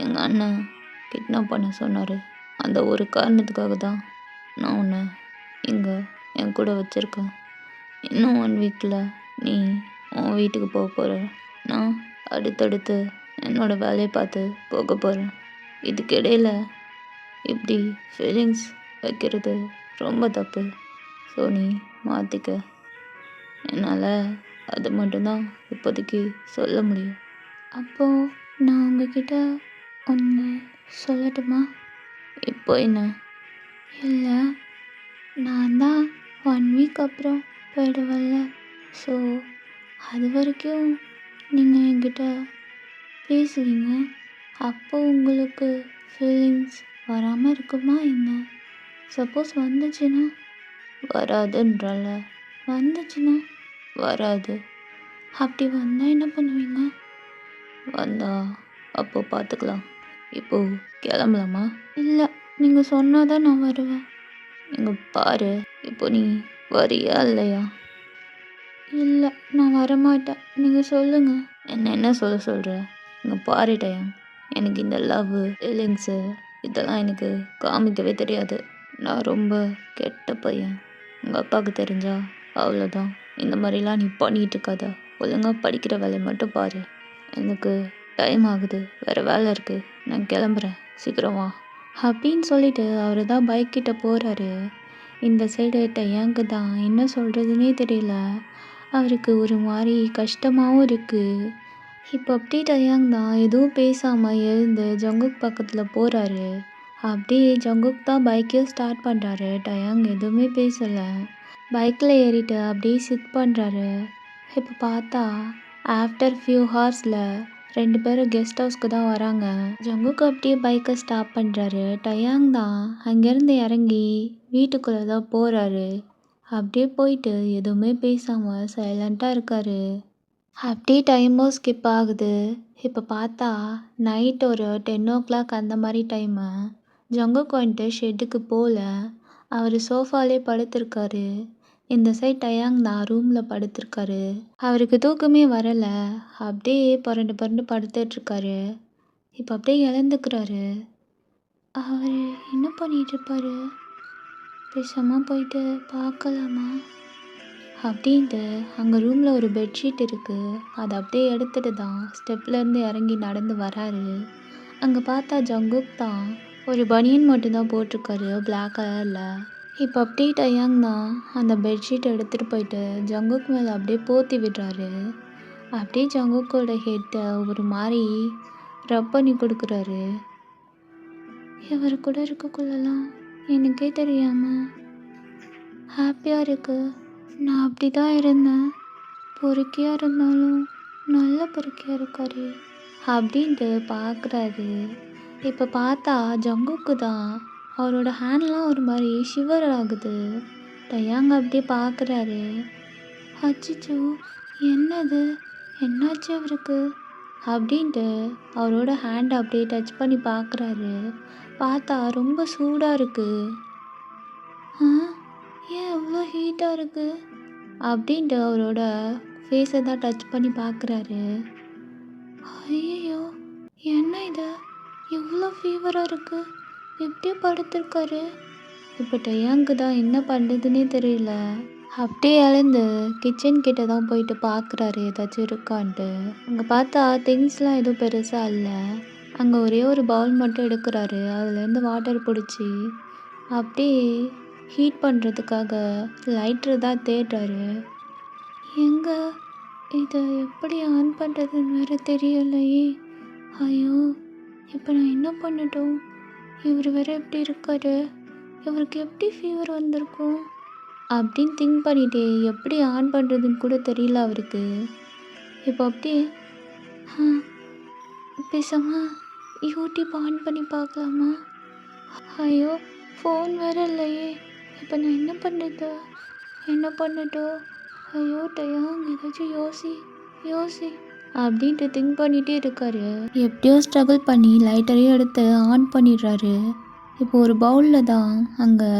எங்கள் அண்ணன் கிட்னாப் பண்ண சொன்னார். அந்த ஒரு காரணத்துக்காக தான் நான் உன்னை இங்கே என் கூட வச்சுருக்கேன். இன்னும் 1 வீக்கில் நீ உன் வீட்டுக்கு போக போகிற. நான் அடுத்தடுத்து என்னோடய வேலையை பார்த்து போக போகிறேன். இதுக்கிடையில் இப்படி ஃபீலிங்ஸ் வைக்கிறது ரொம்ப தப்பு. ஸோ நீ மாற்றிக்க. என்னால் அது மட்டும்தான் இப்போதைக்கு சொல்ல முடியும். அப்போது நான் உங்ககிட்ட ஒன்று சொல்லட்டுமா? இப்போ என்ன? இல்லை, நான் தான் 1 வீக் அப்புறம் போயிடுவல்ல. ஸோ அது வரைக்கும் நீங்கள் என்கிட்ட பேசுவீங்க. அப்போ உங்களுக்கு ஃபீலிங்ஸ் வராமல் இருக்குமா என்ன? சப்போஸ் வந்துச்சுன்னா? வராதுன்றால. வந்துச்சுன்னா? வராது. அப்படி வந்தால் என்ன பண்ணுவீங்க? வந்தா அப்போ பார்த்துக்கலாம். இப்போது கிளம்பலாமா? இல்லை, நீங்கள் சொன்னால் தான் நான் வருவேன். இங்கே பாரு, இப்போ நீ வரியா இல்லையா? இல்லை, நான் வரமாட்டேன். நீங்கள் சொல்லுங்கள். என்ன சொல்ல சொல்கிற? இங்கே பாரு டயாங், எனக்கு இந்த லவ் ஃபீலிங்ஸு இதெல்லாம் எனக்கு காமிக்கவே தெரியாது. நான் ரொம்ப கெட்ட பையன். உங்கள் அப்பாவுக்கு தெரிஞ்சா அவ்வளோதான். இந்த மாதிரிலாம் நீ பண்ணிகிட்டு இருக்காத. ஒழுங்காக படிக்கிற வேலையை மட்டும் பாரு. எனக்கு டைம் ஆகுது, வேறு வேலை இருக்குது, நான் கிளம்புறேன், சீக்கிரம் வா அப்படின்னு சொல்லிட்டு அவர் தான் பைக் கிட்ட போகிறாரு. இந்த சைடு டயாங்கு தான் என்ன சொல்கிறதுனே தெரியல. அவருக்கு ஒரு மாதிரி கஷ்டமாகவும் இருக்குது. இப்போ அப்படியே டயாங் தான் எதுவும் பேசாமல் எழுந்து ஜங்குக் பக்கத்தில் போகிறாரு. அப்படியே ஜங்குக் தான் பைக்கையும் ஸ்டார்ட் பண்ணுறாரு. டயாங் எதுவுமே பேசலை. பைக்கில் ஏறிட்டு அப்படியே சிட் பண்ணுறாரு. இப்போ பார்த்தா ஆஃப்டர் ஃபியூ ஹார்ஸில் 2 பேரும் கெஸ்ட் ஹவுஸ்க்கு தான் வராங்க. ஜங்குக் அப்படியே பைக்கை ஸ்டாப் பண்ணுறாரு. டயாங் தான் அங்கேருந்து இறங்கி வீட்டுக்குள்ளே தான் போகிறாரு. அப்படியே போயிட்டு எதுவுமே பேசாமல் சைலண்ட்டாக இருக்காரு. அப்படியே டைமும் ஸ்கிப் ஆகுது. இப்போ பார்த்தா நைட் ஒரு 10 o'clock அந்த மாதிரி டைமு. ஜங்குக் வந்துட்டு ஷெட்டுக்கு போகல. அவர் சோஃபாலே படுத்திருக்காரு. இந்த சைட் டயாங் தான் ரூமில் படுத்திருக்காரு. அவருக்கு தூக்கமே வரலை. அப்படியே புரண்டு புரண்டு படுத்துட்ருக்காரு. இப்போ அப்படியே எழுந்துக்கிறாரு. அவர் என்ன பண்ணிகிட்ருப்பாரு? பேசாமல் போயிட்டு பார்க்கலாமா அப்படின்ட்டு அங்கே ரூமில் ஒரு பெட்ஷீட் இருக்குது. அதை அப்படியே எடுத்துகிட்டு தான் ஸ்டெப்லேருந்து இறங்கி நடந்து வராரு. அங்கே பார்த்தா ஜங்குக் தான் ஒரு பனியன் மட்டும்தான் போட்டிருக்காரு, பிளாக் கலரில். இப்போ அப்படியே டயாங் தான் அந்த பெட்ஷீட் எடுத்துகிட்டு போயிட்டு ஜங்குக் மேலே அப்படியே போத்தி விடுறாரு. அப்படியே ஜங்குக்கோட ஹெட்டை ஒரு மாதிரி ரப் பண்ணி கொடுக்குறாரு. இவர் கூட இருக்கக்குள்ளலாம் எனக்கே தெரியாமல் ஹாப்பியாக இருக்குது. நான் அப்படி தான் இருந்தேன். பொறுக்கியாக இருந்தாலும் நல்ல பொறுக்கியாக இருக்காரு அப்படின்ட்டு பார்க்குறாரு. இப்போ பார்த்தா ஜங்குக்கு தான் அவரோட ஹேண்ட்லாம் ஒரு மாதிரி ஷிவர் ஆகுது. டயாங் அப்படியே பார்க்குறாரு. அச்சச்சோ, என்னது, என்னாச்சு அவருக்கு? அப்படின்ட்டு அவரோட ஹேண்டை அப்படியே டச் பண்ணி பார்க்குறாரு. பார்த்தா ரொம்ப சூடாக இருக்குது. ஆ, ஏன் இவ்வளோ ஹீட்டாக இருக்குது அப்படின்ட்டு அவரோட ஃபேஸை தான் டச் பண்ணி பார்க்குறாரு. ஐயோ, என்ன இது, இவ்வளோ ஃபீவராக இருக்குது, எப்படி படுத்திருக்காரு. இப்போ டயாங்க்கு தான் என்ன பண்ணுறதுனே தெரியல. அப்படியே எழுந்து கிச்சன் கிட்ட தான் போயிட்டு பார்க்குறாரு ஏதாச்சும் இருக்கான்ட்டு. அங்கே பார்த்தா திங்ஸ்லாம் எதுவும் பெருசாக இல்லை. அங்கே ஒரே ஒரு பவுல் மட்டும் எடுக்கிறாரு. அதுலேருந்து வாட்டர் பிடிச்சி அப்படியே ஹீட் பண்ணுறதுக்காக லைட்டர் தான் தேடுறாரு. எங்கே இதை எப்படி ஆன் பண்ணுறதுன்னு வேறு தெரியலையே. ஐயோ, இப்போ நான் என்ன பண்ணட்டும். இவர் வேற எப்படி இருக்காரு, இவருக்கு எப்படி ஃபீவர் வந்திருக்கும் அப்படின்னு திங்க் பண்ணிட்டே எப்படி ஆன் பண்ணுறதுன்னு கூட தெரியல அவருக்கு. இப்போ அப்படியே பேசாமல் யூடியூப் ஆன் பண்ணி பார்க்கலாமா. ஐயோ, ஃபோன் வேற இல்லையே. இப்போ நான் என்ன பண்ணுறது, என்ன பண்ணட்டும். ஐயோ டயாங், ஏதாச்சும் யோசி அப்படின்ட்டு திங்க் பண்ணிகிட்டே இருக்காரு. எப்படியோ ஸ்ட்ரகிள் பண்ணி லைட்டரையும் எடுத்து ஆன் பண்ணிடுறாரு. இப்போ ஒரு பவுலில் தான் அங்கே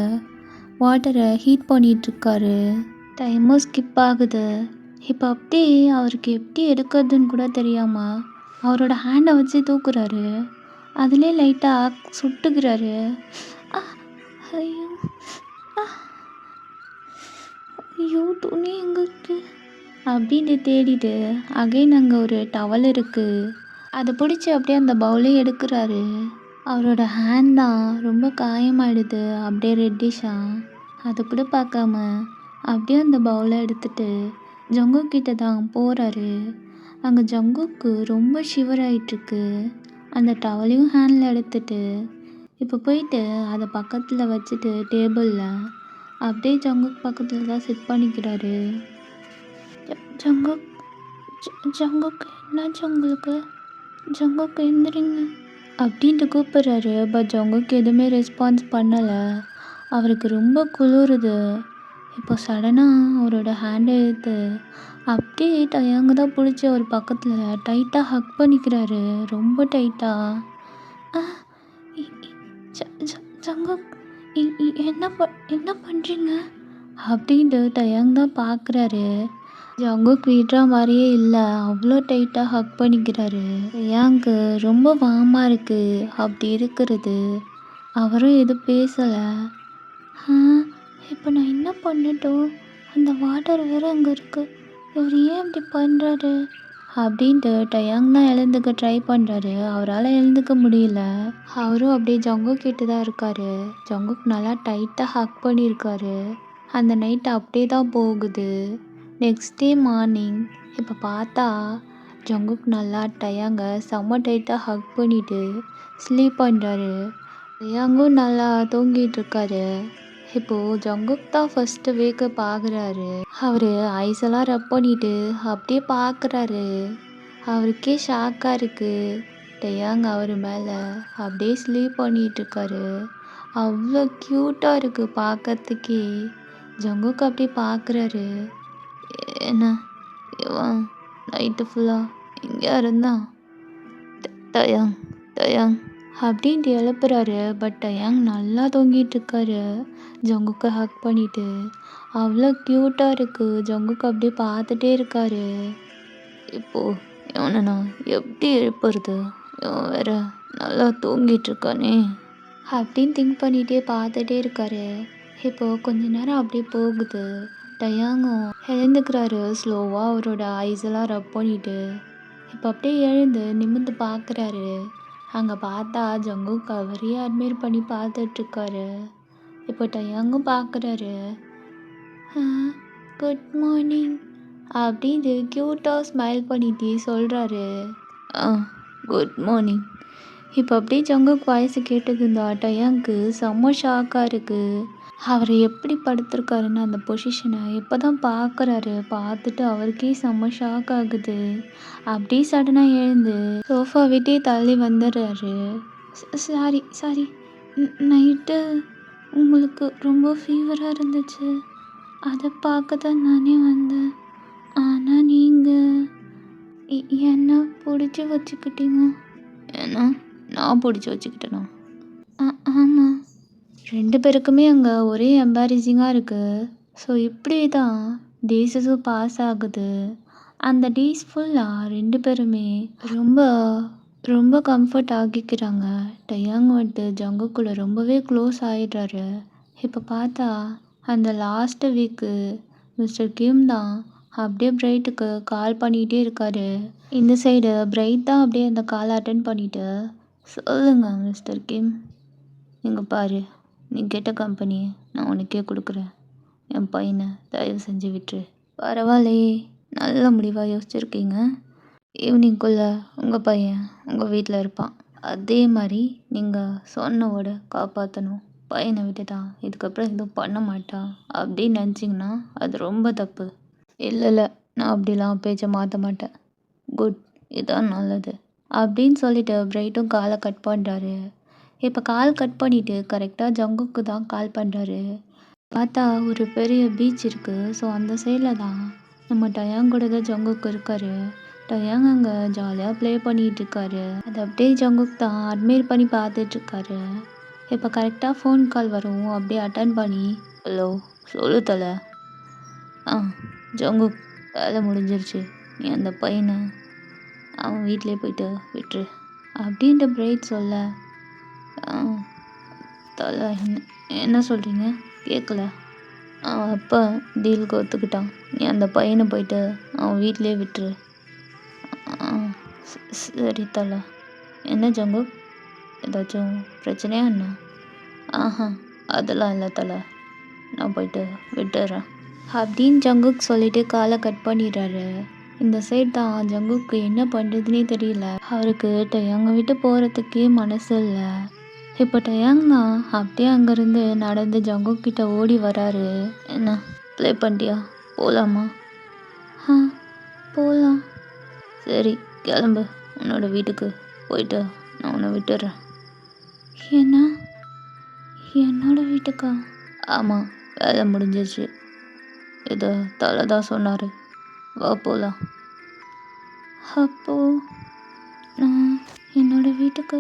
வாட்டரை ஹீட் பண்ணிகிட்ருக்காரு. டைமும் ஸ்கிப் ஆகுது. இப்போ அப்படியே அவருக்கு எப்படி எடுக்கிறதுன்னு கூட தெரியாமல் அவரோட ஹேண்டை வச்சு தூக்குறாரு. அதிலே லைட்டாக சுட்டுக்கிறாரு. ஐயோ, ஐயோ, துணி எங்கே இருக்குது அப்படின்ட்டு தேடிட்டு அகைன் அங்கே ஒரு டவல் இருக்குது. அதை பிடிச்சி அப்படியே அந்த பவுலே எடுக்கிறாரு. அவரோட ஹேண்ட் தான் ரொம்ப காயமாயிடுது, அப்படியே ரெட்டிஷாக. அதை கூட பார்க்காம அப்படியே அந்த பவுலை எடுத்துட்டு ஜங்குக் கிட்ட தான் போகிறாரு. அங்கே ஜங்குக்கு ரொம்ப ஷிவர் ஆகிட்டுருக்கு. அந்த டவலையும் ஹேண்டில் எடுத்துட்டு இப்போ போயிட்டு அதை பக்கத்தில் வச்சுட்டு டேபிளில் அப்படியே ஜங்குக் பக்கத்தில் தான் செட் பண்ணிக்கிறாரு. ஜங்குக், ஜங்குக், என்னாச்சு உங்களுக்கு, ஜங்குக் எந்திரிங்க அப்படின்ட்டு கூப்பிட்றாரு. பட் ஜங்குக் எதுவுமே ரெஸ்பான்ஸ் பண்ணலை. அவருக்கு ரொம்ப குளிருது. இப்போ சடனாக அவரோட ஹேண்டை எடுத்து அப்படியே டயாங்க தான் பிடிச்சி ஒரு பக்கத்தில் டைட்டாக ஹக் பண்ணிக்கிறாரு, ரொம்ப டைட்டாக. ஜங்குக், என்ன பண்ணுறீங்க அப்படின்ட்டு டயாங் தான் பார்க்குறாரு. ஜங்குக் விடுற மாதிரியே இல்லை, அவ்வளோ டைட்டாக ஹக் பண்ணிக்கிறாரு. டயாங்க்கு ரொம்ப வார்மாக இருக்குது அப்படி இருக்கிறது. அவரும் எதுவும் பேசலை. இப்போ நான் என்ன பண்ணட்டும், அந்த வாட்டர் வேறு அங்கே இருக்குது, இவர் ஏன் இப்படி பண்ணுறாரு அப்படின்ட்டு டயாங் தான் எழுந்துக்க ட்ரை பண்ணுறாரு. அவரால் எழுந்துக்க முடியல. அவரும் அப்படியே ஜங்குக் கிட்ட தான் இருக்காரு. ஜங்குக் நல்லா டைட்டாக ஹக் பண்ணியிருக்காரு. அந்த நைட் அப்படியே தான் போகுது. நெக்ஸ்ட் டே மார்னிங் இப்போ பார்த்தா ஜங்குக் நல்லா டயாங்க செம்ம டைட்டாக ஹக் பண்ணிவிட்டு ஸ்லீப் பண்ணுறாரு. டயாங்கும் நல்லா தூங்கிட்டு இருக்காரு. இப்போது ஜங்குக் தான் ஃபஸ்ட்டு வேக்கப் ஆகுறாரு. அவர் ஐஸெல்லாம் ரப் பண்ணிட்டு அப்படியே பார்க்குறாரு. அவருக்கே ஷாக்காக இருக்குது. டயாங் அவர் மேலே அப்படியே ஸ்லீப் பண்ணிகிட்ருக்காரு. அவ்வளோ க்யூட்டாக இருக்குது பார்க்கறதுக்கே. ஜங்குக் அப்படியே பார்க்குறாரு. என்ன இவன் நைட்டு ஃபுல்லாக இங்கே இருந்தான். டயாங், டயாங் அப்படின்ட்டு எழுப்புறாரு. பட் டயாங் நல்லா தூங்கிட்டுருக்காரு ஜங்குக்கை ஹக் பண்ணிவிட்டு. அவ்வளோ க்யூட்டாக இருக்குது. ஜங்குக் அப்படியே பார்த்துட்டே இருக்காரு. இப்போது இவனை நான் எப்படி எழுப்புறது, இவன் வேற நல்லா தூங்கிட்டுருக்கானே அப்படின்னு திங்க் பண்ணிகிட்டே பார்த்துட்டே இருக்காரு. இப்போது கொஞ்ச நேரம் அப்படியே போகுது. டயாங்கும் எழுந்துக்கிறாரு ஸ்லோவாக, அவரோட ஐஸெல்லாம் ரப் பண்ணிவிட்டு. இப்போ அப்படியே எழுந்து நிமிர்ந்து பார்க்குறாரு. அங்கே பார்த்தா ஜங்குக் அவரையே அட்மையர் பண்ணி பார்த்துட்ருக்காரு. இப்போ டயாங்கும் பார்க்குறாரு. குட் மார்னிங் அப்படின்னு க்யூட்டாக ஸ்மைல் பண்ணிட்டு சொல்கிறாரு. Good morning. இப்போ அப்படியே ஜங்குக் வாய்ஸ் கேட்டதுந்தா டயாங்க்கு செம்ம ஷாக்காக இருக்குது. அவர் எப்படி படுத்திருக்காருன்னு அந்த பொசிஷனை இப்போ தான் பார்க்குறாரு. பார்த்துட்டு அவருக்கே செம்ம ஷாக் ஆகுது. அப்படியே சடனாக எழுந்து சோஃபா விட்டே தள்ளி வந்துடுறாரு. சாரி, நைட்டு உங்களுக்கு ரொம்ப ஃபீவராக இருந்துச்சு, அதை பார்க்க தான் நானே வந்தேன். ஆனால் நீங்கள் என்ன பிடிச்சி வச்சுக்கிட்டீங்க? ஏன்னா நான் பிடிச்சி வச்சுக்கிட்டேனா? ஆமாம். 2 பேருக்குமே அங்கே ஒரே எம்பாரசிங்காக இருக்குது. ஸோ இப்படி தான் டேஸஸும் பாஸ் ஆகுது. அந்த டேஸ் ஃபுல்லாக 2 பேருமே ரொம்ப ரொம்ப கம்ஃபர்ட் ஆகிக்கிறாங்க. டயாங் வந்துட்டு ஜங்குக் கூட ரொம்பவே க்ளோஸ் ஆயிடுறாரு. இப்போ பார்த்தா அந்த லாஸ்ட் வீக்கு மிஸ்டர் கிம் தான் அப்படியே பிரைட்டுக்கு கால் பண்ணிகிட்டே இருக்காரு. இந்த சைடு பிரைட் தான் அப்படியே அந்த காலை அட்டென்ட் பண்ணிட்டு, சொல்லுங்க மிஸ்டர் கிம். இங்கே பாரு, நீ கெட்ட கம்பெனி நான் உனக்கே கொடுக்குறேன். என் பையனை தயவு செஞ்சு விட்டுரு. பரவாயில்லையே, நல்ல முடிவாக யோசிச்சிருக்கீங்க. ஈவினிங்குள்ளே உங்கள் பையன் உங்கள் வீட்டில் இருப்பான். அதே மாதிரி நீங்கள் சொன்ன வேர்டை காப்பாற்றணும். பையனை விட்டுட்டா இதுக்கப்புறம் எதுவும் பண்ண மாட்டான் அப்படின்னு நினச்சிங்கன்னா அது ரொம்ப தப்பு. இல்லை நான் அப்படிலாம் பேச்சை மாற்ற மாட்டேன். குட், இதான் நல்லது அப்படின்னு சொல்லிட்டு பிரைட்டும் காலை கட் பண்ணுறாரு. இப்போ கால் கட் பண்ணிவிட்டு கரெக்டாக ஜங்குக்கு தான் கால் பண்ணுறாரு. பார்த்தா ஒரு பெரிய பீச் இருக்குது. ஸோ அந்த சைடில் தான் நம்ம டயாங் கூட தான் ஜங்குக் இருக்கார். டயாங் அங்கே ஜாலியாக ப்ளே பண்ணிகிட்டு இருக்காரு. அதை அப்படியே ஜங்குக் தான் அட்மையர் பண்ணி பார்த்துட்ருக்காரு. இப்போ கரெக்டாக ஃபோன் கால் வரும். அப்படியே அட்டன் பண்ணி, ஹலோ சொல்லு தலை. ஜங்குக், வேலை முடிஞ்சிருச்சு. நீ அந்த பையனை அவன் வீட்டிலே போயிட்டு விட்டுரு அப்படின்ட்டு பிரைட் சொல்ல, தலை என்ன சொல்கிறீங்க கேட்கல. அவன் அப்போ டீலுக்கு ஒத்துக்கிட்டான். நீ அந்த பையனை போயிட்டு அவன் வீட்டிலே விட்டுரு. சரி தலை. என்ன ஜங்குக், ஏதாச்சும் பிரச்சனையா என்ன? அதெல்லாம் இல்லை தலை, நான் போயிட்டு விட்டுறேன் அப்படின்னு ஜங்குக் சொல்லிட்டு காலை கட் பண்ணிடுறாரு. இந்த சைடு தான் ஜங்குக்கு என்ன பண்ணுறதுனே தெரியல. அவருக்கு டயாங்கை விட்டு போகிறதுக்கே மனசு இல்லை. இப்போ டயாங் தான் அப்படியே அங்கேருந்து நடந்து ஜங்குக் கிட்ட ஓடி வராரு. என்ன ப்ளே பண்ணிட்டியா, போகலாமா? போகலாம். சரி கிளம்பு, உன்னோட வீட்டுக்கு போயிட்டு நான் உன்னை விட்டுறேன். ஏன்னா என்னோட வீட்டுக்கா? ஆமாம், வேலை முடிஞ்சிருச்சு. இதை தலை தான் சொன்னார். வா போகலாம். அப்போது நான் என்னோட வீட்டுக்கு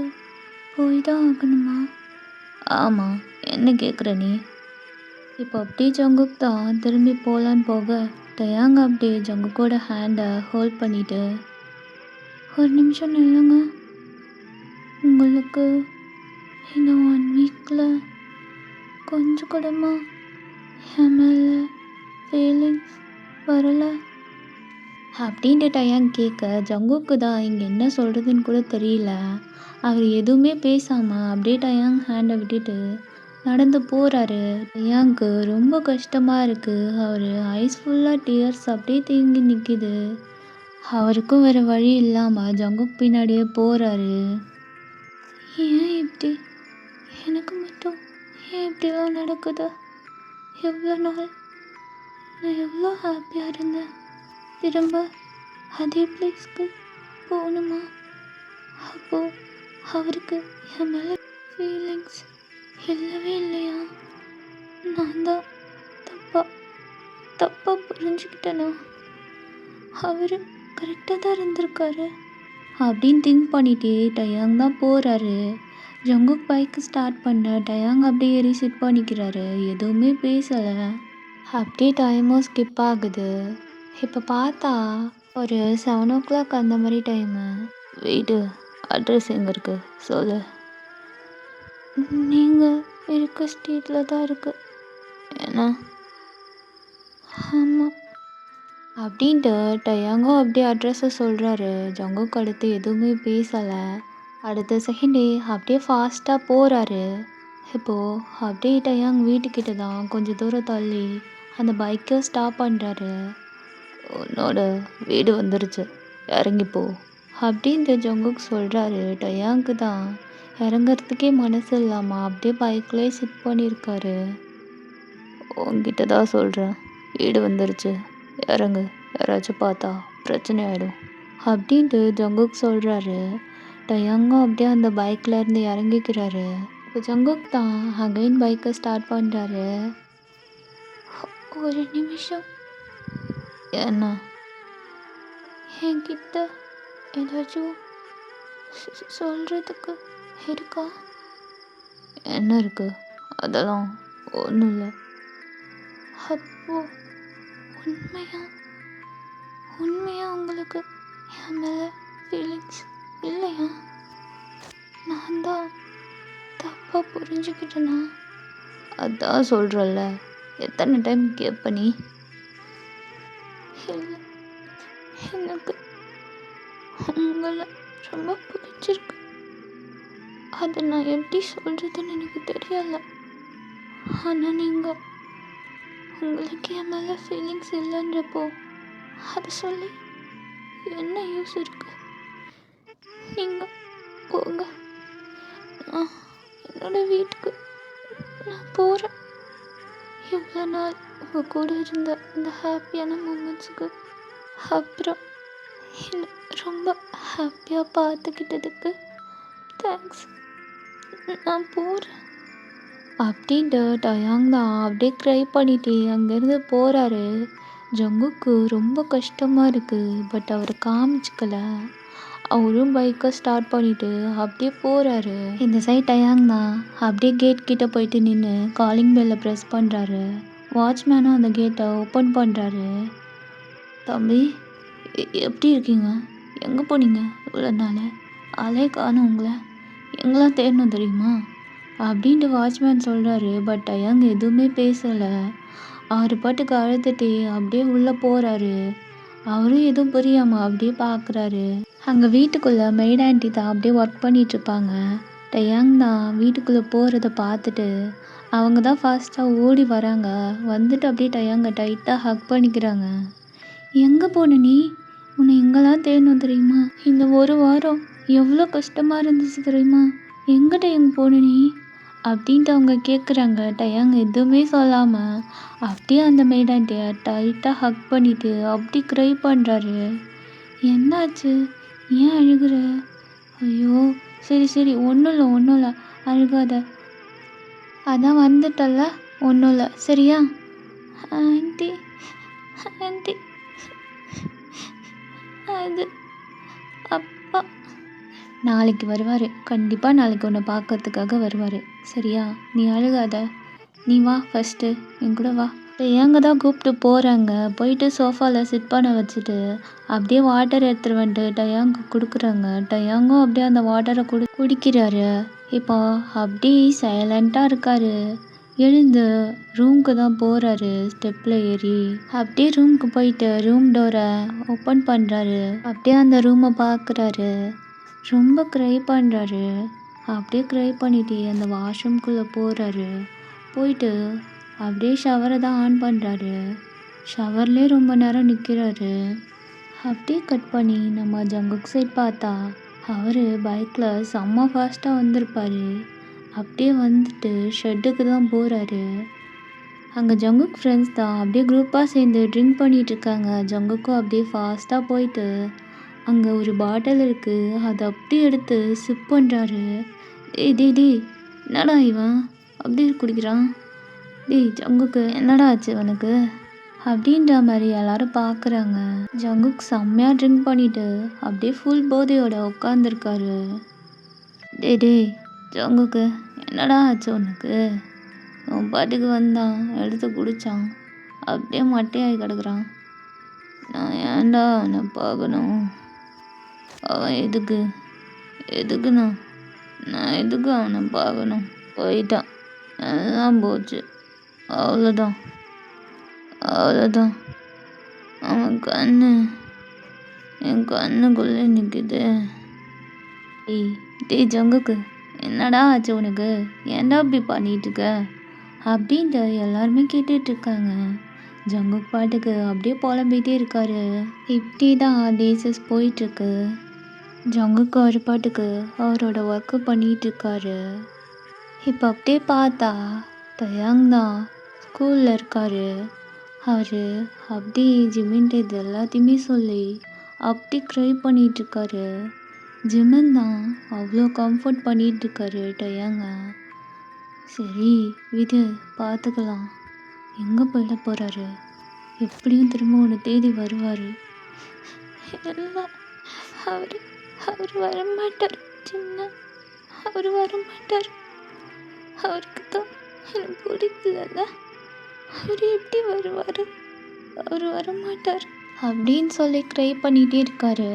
போய் தான் ஆகணுமா? ஆமாம், என்ன கேட்குற நீ? இப்போ அப்படியே ஜங்குக் தான் திரும்பி போகலான்னு போக டயாங் அப்படியே ஜங்குக்கோட ஹேண்டை ஹோல்ட் பண்ணிவிட்டு, ஒரு நிமிஷம் நில்லுங்க. உங்களுக்கு இந்த 1 வீக்கில் கொஞ்சம் கூடமா என் மேலே ஃபீலிங்ஸ் வரலை அப்படின்ட்டு டயாங் கேட்க ஜங்குக்கு தான் இங்கே என்ன சொல்கிறதுன்னு கூட தெரியல. அவர் எதுவுமே பேசாமல் அப்படியே டயாங் ஹேண்டை விட்டுட்டு நடந்து போகிறாரு. டயாங்க்கு ரொம்ப கஷ்டமாக இருக்குது. அவர் ஐஸ் ஃபுல்லாக டியர்ஸ் அப்படியே தேங்கி நிற்கிது. அவருக்கும் வேறு வழி இல்லாமல் ஜங்குக் பின்னாடியே போகிறாரு. ஏன் இப்படி எனக்கு மட்டும் ஏன் இப்படிலாம் நடக்குது? எவ்வளோ நாள் நான் எவ்வளோ ஹாப்பியாக இருந்தேன். திரும்ப அதே பிளேஸ்க்கு போகணுமா? அப்போது அவருக்கு என் மேலே ஃபீலிங்ஸ் இல்லவே இல்லையா? நான் தான் தப்பாக புரிஞ்சுக்கிட்டேனா? அவர் கரெக்டாக தான் இருந்திருக்காரு அப்படின்னு திங்க் பண்ணிகிட்டே டயாங் தான் போகிறாரு. ஜங்குக் பைக்கு ஸ்டார்ட் பண்ண டயாங் அப்படியே ஏறி சிட் பண்ணிக்கிறாரு. எதுவுமே பேசலை. அப்படியே டைமும் ஸ்கிப் ஆகுது. இப்போ பார்த்தா ஒரு 7 o'clock அந்த மாதிரி டைமு. வீடு அட்ரஸ் எங்கே இருக்குது சொல்லு. நீங்கள் இருக்க ஸ்ட்ரீட்டில் தான் இருக்குது. என்ன? ஆமாம் அப்படின்ட்டு டயாங்கும் அப்படியே அட்ரஸை சொல்கிறாரு. ஜங்குக் அடுத்து எதுவுமே பேசலை. அடுத்த செகண்டே அப்படியே ஃபாஸ்ட்டாக போகிறாரு. இப்போது அப்படியே டயாங் வீட்டுக்கிட்ட தான் கொஞ்சம் தூரம் தள்ளி அந்த பைக்கை ஸ்டாப் பண்ணுறாரு. உன்னோட வீடு வந்துருச்சு, இறங்கிப்போ அப்படின்ட்டு ஜங்குக் சொல்கிறாரு. டயாங்க்கு தான் இறங்கிறதுக்கே மனசு இல்லாமல் அப்படியே பைக்லேயே சிட் பண்ணியிருக்காரு. உங்ககிட்ட தான் சொல்கிறேன், வீடு வந்துருச்சு, இறங்கு, யாராச்சும் பார்த்தா பிரச்சனை ஆகிடும் அப்படின்ட்டு ஜங்குக் சொல்கிறாரு. டயாங்கும் அப்படியே அந்த பைக்கில் இருந்து இறங்கிக்கிறாரு. இப்போ ஜங்குக் தான் அகைன் பைக்கை ஸ்டார்ட் பண்ணுறாரு. ஒரு நிமிஷம். என்ன? என்கிட்ட ஏதாச்சும் சொல்கிறதுக்கு இருக்கா? என்ன இருக்கு? அதெல்லாம் ஒன்றும் இல்லை. அப்போ உண்மையா உண்மையா உங்களுக்கு என் மேலே ஃபீலிங்ஸ் இல்லையா? நான் தான் தப்பாக புரிஞ்சுக்கிட்டேனா? அதான் சொல்கிறல்ல, எத்தனை டைம் கேட்ப நீ? இல்லை, எனக்கு உங்களை ரொம்ப பிடிச்சிருக்கு. அதை நான் எப்படி சொல்கிறதுன்னு எனக்கு தெரியலை. ஆனால் நீங்கள் உங்களுக்கு என் மேலே ஃபீலிங்ஸ் இல்லைன்றப்போ அதை சொல்லி என்ன யூஸ் இருக்கு? நீங்கள் போங்க, நான் என்னோட வீட்டுக்கு நான் போகிறேன். இவ்வளோ நாள் உங்கள் கூட இருந்த இந்த ஹாப்பியான மூமெண்ட்ஸுக்கு அப்புறம் என்னை ரொம்ப ஹாப்பியாக பார்த்துக்கிட்டதுக்கு தேங்க்ஸ். நான் போகிறேன் அப்படின்ட்டு டயாங் தான் அப்படியே க்ரை பண்ணிட்டு அங்கேருந்து போகிறாரு. ஜங்குக்கு ரொம்ப கஷ்டமாக இருக்குது. பட் அவர் காமிச்சிக்கல. அவரும் பைக்கை ஸ்டார்ட் பண்ணிவிட்டு அப்படியே போகிறாரு. இந்த சைட் டயாங் தான் அப்படியே கேட் கிட்டே போயிட்டு நின்று காலிங் பெல்லை ப்ரெஸ் பண்ணுறாரு. வாட்ச்மேனும் அந்த கேட்டை ஓப்பன் பண்ணுறாரு. தம்பி, எப்படி இருக்கீங்க? எங்கே போனீங்க இவ்வளோ நாள்? ஆளே காணும் உங்களை. எங்கெல்லாம் தேடணும் தெரியுமா? அப்படின்ட்டு வாட்ச்மேன் சொல்கிறாரு. பட் டயாங் எதுவுமே பேசலை. அவர் பாட்டுக்கு அழுதுட்டு அப்படியே உள்ளே போகிறாரு. அவரும் எதுவும் புரியாமல் அப்படியே பார்க்குறாரு. அங்கே வீட்டுக்குள்ளே மெய்ட் ஆண்டி தான் அப்படியே ஒர்க் பண்ணிகிட்ருப்பாங்க. டயாங் தான் வீட்டுக்குள்ளே போகிறத பார்த்துட்டு அவங்க தான் ஃபாஸ்ட்டாக ஓடி வராங்க. வந்துட்டு அப்படியே டயாங்கை டைட்டாக ஹக் பண்ணிக்கிறாங்க. எங்கே போன நீ? உன்னை எங்கெல்லாம் தேடணும் தெரியுமா? இந்த ஒரு வாரம் எவ்வளோ கஷ்டமாக இருந்துச்சு தெரியுமா? எங்கே போன நீ? அப்படின்ட்டு அவங்க கேட்குறாங்க. டயாங் எதுவுமே சொல்லாமல் அப்படியே அந்த மெய்ட் ஆண்டியை டைட்டாக ஹக் பண்ணிவிட்டு அப்படி க்ரை பண்ணுறாரு. என்னாச்சு? ஏன் அழுகிற? ஐயோ, சரி ஒன்றும் இல்லை அழுகாத. அதான் வந்துட்டல்ல, ஒன்றும் இல்லை சரியா? ஆண்டி ஆண்டி அது அப்பா நாளைக்கு வருவார். கண்டிப்பாக நாளைக்கு உன்னை பார்க்கறதுக்காக வருவார் சரியா? நீ அழுகாத. நீ வா ஃபஸ்ட்டு, என் கூட வா. டயாங்க தான் கூப்பிட்டு போகிறாங்க. போயிட்டு சோஃபாவில் சிட் பண்ண வச்சுட்டு அப்படியே வாட்டர் எடுத்துகிட்டு வந்துட்டு டயாங்கு கொடுக்குறாங்க. டயாங்கும் அப்படியே அந்த வாட்டரை குடிக்கிறாரு. இப்போ அப்படி சைலண்ட்டாக இருக்கார். எழுந்து ரூமுக்கு தான் போகிறாரு. ஸ்டெப்பில் ஏறி அப்படியே ரூமுக்கு போயிட்டு ரூம் டோரை ஓப்பன் பண்ணுறாரு. அப்படியே அந்த ரூமை பார்க்குறாரு. ரொம்ப க்ரை பண்ணுறாரு. அப்படியே க்ரை பண்ணிட்டு அந்த வாஷ்ரூம்குள்ளே போகிறாரு. போயிட்டு அப்படியே ஷவரை தான் ஆன் பண்ணுறாரு. ஷவர்லேயே ரொம்ப நேரம் நிற்கிறாரு. அப்படியே கட் பண்ணி நம்ம ஜங்குக் சைட் பார்த்தா அவர் பைக்கில் செம்ம ஃபாஸ்ட்டாக வந்திருப்பார். அப்படியே வந்துட்டு ஷெட்டுக்கு தான் போகிறாரு. அங்கே ஜங்குக் ஃப்ரெண்ட்ஸ் தான் அப்படியே குரூப்பாக சேர்ந்து ட்ரிங்க் பண்ணிகிட்ருக்காங்க. ஜங்குக்கும் அப்படியே ஃபாஸ்ட்டாக போயிட்டு அங்கே ஒரு பாட்டில் இருக்குது. அதை அப்படியே எடுத்து சிப் பண்ணுறாரு. டேய் என்னடா இவன் அப்படி குடிக்கிறான்? டேய் ஜங்குக்கு என்னடா ஆச்சு அவனுக்கு? அப்படின்ற மாதிரி எல்லாரும் பார்க்குறாங்க. ஜங்குக் செம்மையாக ட்ரிங்க் பண்ணிவிட்டு அப்படியே ஃபுல் போதையோட உட்காந்துருக்காரு. டேய் ஜங்குக்கு என்னடா ஆச்சு உனக்கு? அவன் பாட்டுக்கு வந்தான், எடுத்து குடித்தான், அப்படியே மட்டையாகி கிடக்குறான். நான் ஏன்டா அவனை பார்க்கணும்? அவன் எதுக்குண்ணா? நான் எதுக்கு அவனை பார்க்கணும்? போயிட்டான், எல்லாம் போச்சு, அவ்வளோதான். அவன் என் கண்ணுக்குள்ளே நிற்குது. டேய் ஜங்குக்கு என்னடா ஆச்சு உனக்கு? ஏன்டா இப்படி பண்ணிகிட்ருக்க? அப்படின்ட்டு எல்லாருமே கேட்டுட்ருக்காங்க. ஜங்குக் பாட்டுக்கு அப்படியே புலம்பிகிட்டே இருக்காரு. இப்படி தான் டேஸஸ் போயிட்டுருக்கு. ஜங்குக்கு ஒரு பாட்டுக்கு அவரோட ஒர்க்கு பண்ணிகிட்ருக்காரு. இப்போ அப்படியே பார்த்தா டயாங் தான் ஸ்கூலில் இருக்கார். அவர் அப்படி ஜிமின்ட்டு இது எல்லாத்தையுமே சொல்லி அப்படி க்ரை பண்ணிகிட்ருக்காரு. ஜிமின் தான் அவ்வளோ கம்ஃபர்ட் பண்ணிகிட்ருக்காரு டயாங்க. சரி விடு, பார்த்துக்கலாம். எங்கே போயிட போகிறாரு? எப்படியும் திரும்ப உன்னை தேடி வருவார். இல்லை, அவர் அவர் வரமாட்டார். சின்ன அவர் வரமாட்டார். அவருக்கு தான் எனக்கு பிடிக்கலல்ல. அவர் எப்படி வருவார்? அவர் வரமாட்டார் அப்படின்னு சொல்லி க்ரை பண்ணிகிட்டே இருக்காரு.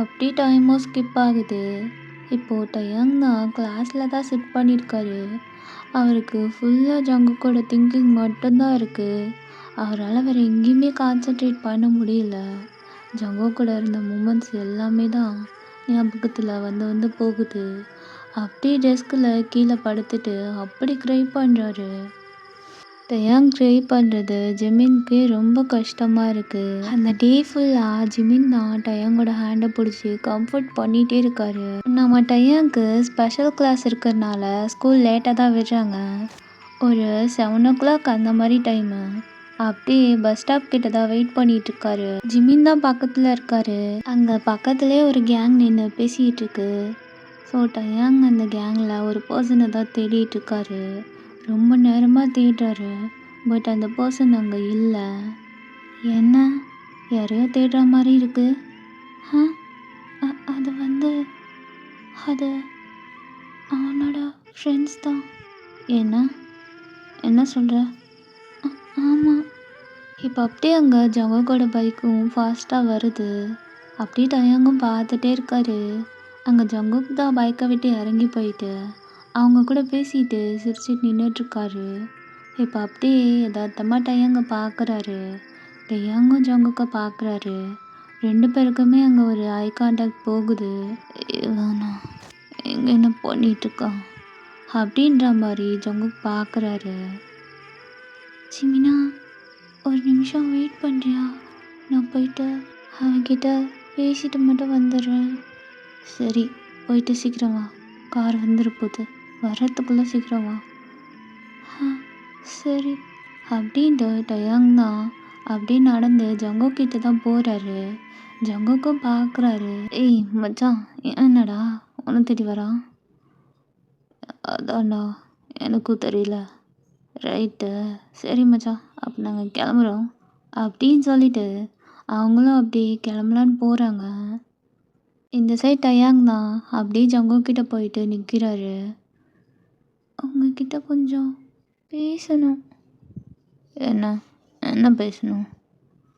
அப்படி டைமும் ஸ்கிப் ஆகுது. இப்போது டயாங் தான் கிளாஸில் தான் சிட் பண்ணியிருக்காரு. அவருக்கு ஃபுல்லாக ஜங்குக்கோட திங்கிங் மட்டும்தான் இருக்குது. அவரால் வேறு எங்கேயுமே கான்சென்ட்ரேட் பண்ண முடியல. ஜங்குக்கூட இருந்த மூமெண்ட்ஸ் எல்லாமே தான் ஞாபகத்தில் வந்து வந்து போகுது. அப்படியே டெஸ்கில் கீழே படுத்துட்டு அப்படி க்ரை பண்ணுறாரு. டயாங் க்ரை பண்ணுறது ஜிமின்க்கு ரொம்ப கஷ்டமாக இருக்குது. அந்த டே ஃபுல்லாக ஜிமின் தான் டயாங்கோட ஹேண்டை பிடிச்சி கம்ஃபர்ட் பண்ணிகிட்டே இருக்காரு. நம்ம டயாங்க்கு ஸ்பெஷல் கிளாஸ் இருக்கிறதுனால ஸ்கூல் லேட்டாக தான் விடுறாங்க. ஒரு 7 o'clock அந்த மாதிரி டைமு. அப்படியே பஸ் ஸ்டாப் கிட்ட தான் வெயிட் பண்ணிட்டு இருக்காரு. ஜிமின் தான் பக்கத்தில் இருக்காரு. அங்கே பக்கத்துலேயே ஒரு கேங் நின்று பேசிகிட்டு இருக்கு. ஸோ டயாங் அந்த கேங்கில் ஒரு பர்சனை தான் தேடிட்டு இருக்காரு. ரொம்ப நேரமாக தேடுறாரு. பட் அந்த பர்சன் அங்கே இல்லை. என்ன யாரையோ தேடுற மாதிரி இருக்கு. அது வந்து அது அவனோட ஃப்ரெண்ட்ஸ் தான். என்ன சொல்கிற? ஆமாம். இப்போ அப்படியே அங்கே ஜங்குக்கோட பைக்கும் ஃபாஸ்ட்டாக வருது. அப்படியே டயாங்கும் பார்த்துட்டே இருக்காரு. அங்கே ஜங்குக் தான் பைக்கை விட்டு இறங்கி போயிட்டு அவங்க கூட பேசிட்டு சிரிச்சிட்டு நின்றுட்டுருக்காரு. இப்போ அப்படியே யதார்த்தமாக டயாங்கை பார்க்குறாரு. டயாங்கும் ஜங்குக்கை பார்க்குறாரு. 2 பேருக்குமே அங்கே ஒரு ஐ கான்டாக்ட் போகுது. இவனா எங்கே என்ன பண்ணிகிட்ருக்கான் அப்படின்ற மாதிரி ஜங்குக் பார்க்குறாரு. ஜிமினா, ஒரு நிமிஷம் வெயிட் பண்ணுறியா? நான் போயிட்டு அவன்கிட்ட பேசிட்டு மட்டும் வந்துடுறேன். சரி, போயிட்டு சீக்கிரம் வா. கார் வந்துட போகுது. வர்றதுக்குள்ளே சீக்கிரம் வா. சரி அப்படின்ட்டு டயாங் தான் அப்படியே நடந்து ஜங்குக் கிட்ட தான் போகிறாரு. ஜங்குக்கும் பார்க்குறாரு. ஏய் மச்சான், என்னடா ஒன்று தேடி வரான்? அதான்டா எனக்கும் தெரியல. ரைட்டு, சரி மச்சான், அப்போ நாங்கள் கிளம்புறோம் அப்படின்னு சொல்லிட்டு அவங்களும் அப்படியே கிளம்பலான்னு போகிறாங்க. இந்த சைட் டயாங் தான் அப்படியே ஜங்குக்கிட்ட போயிட்டு நிற்கிறாரு. அவங்கக்கிட்ட கொஞ்சம் பேசணும். என்ன பேசணும்?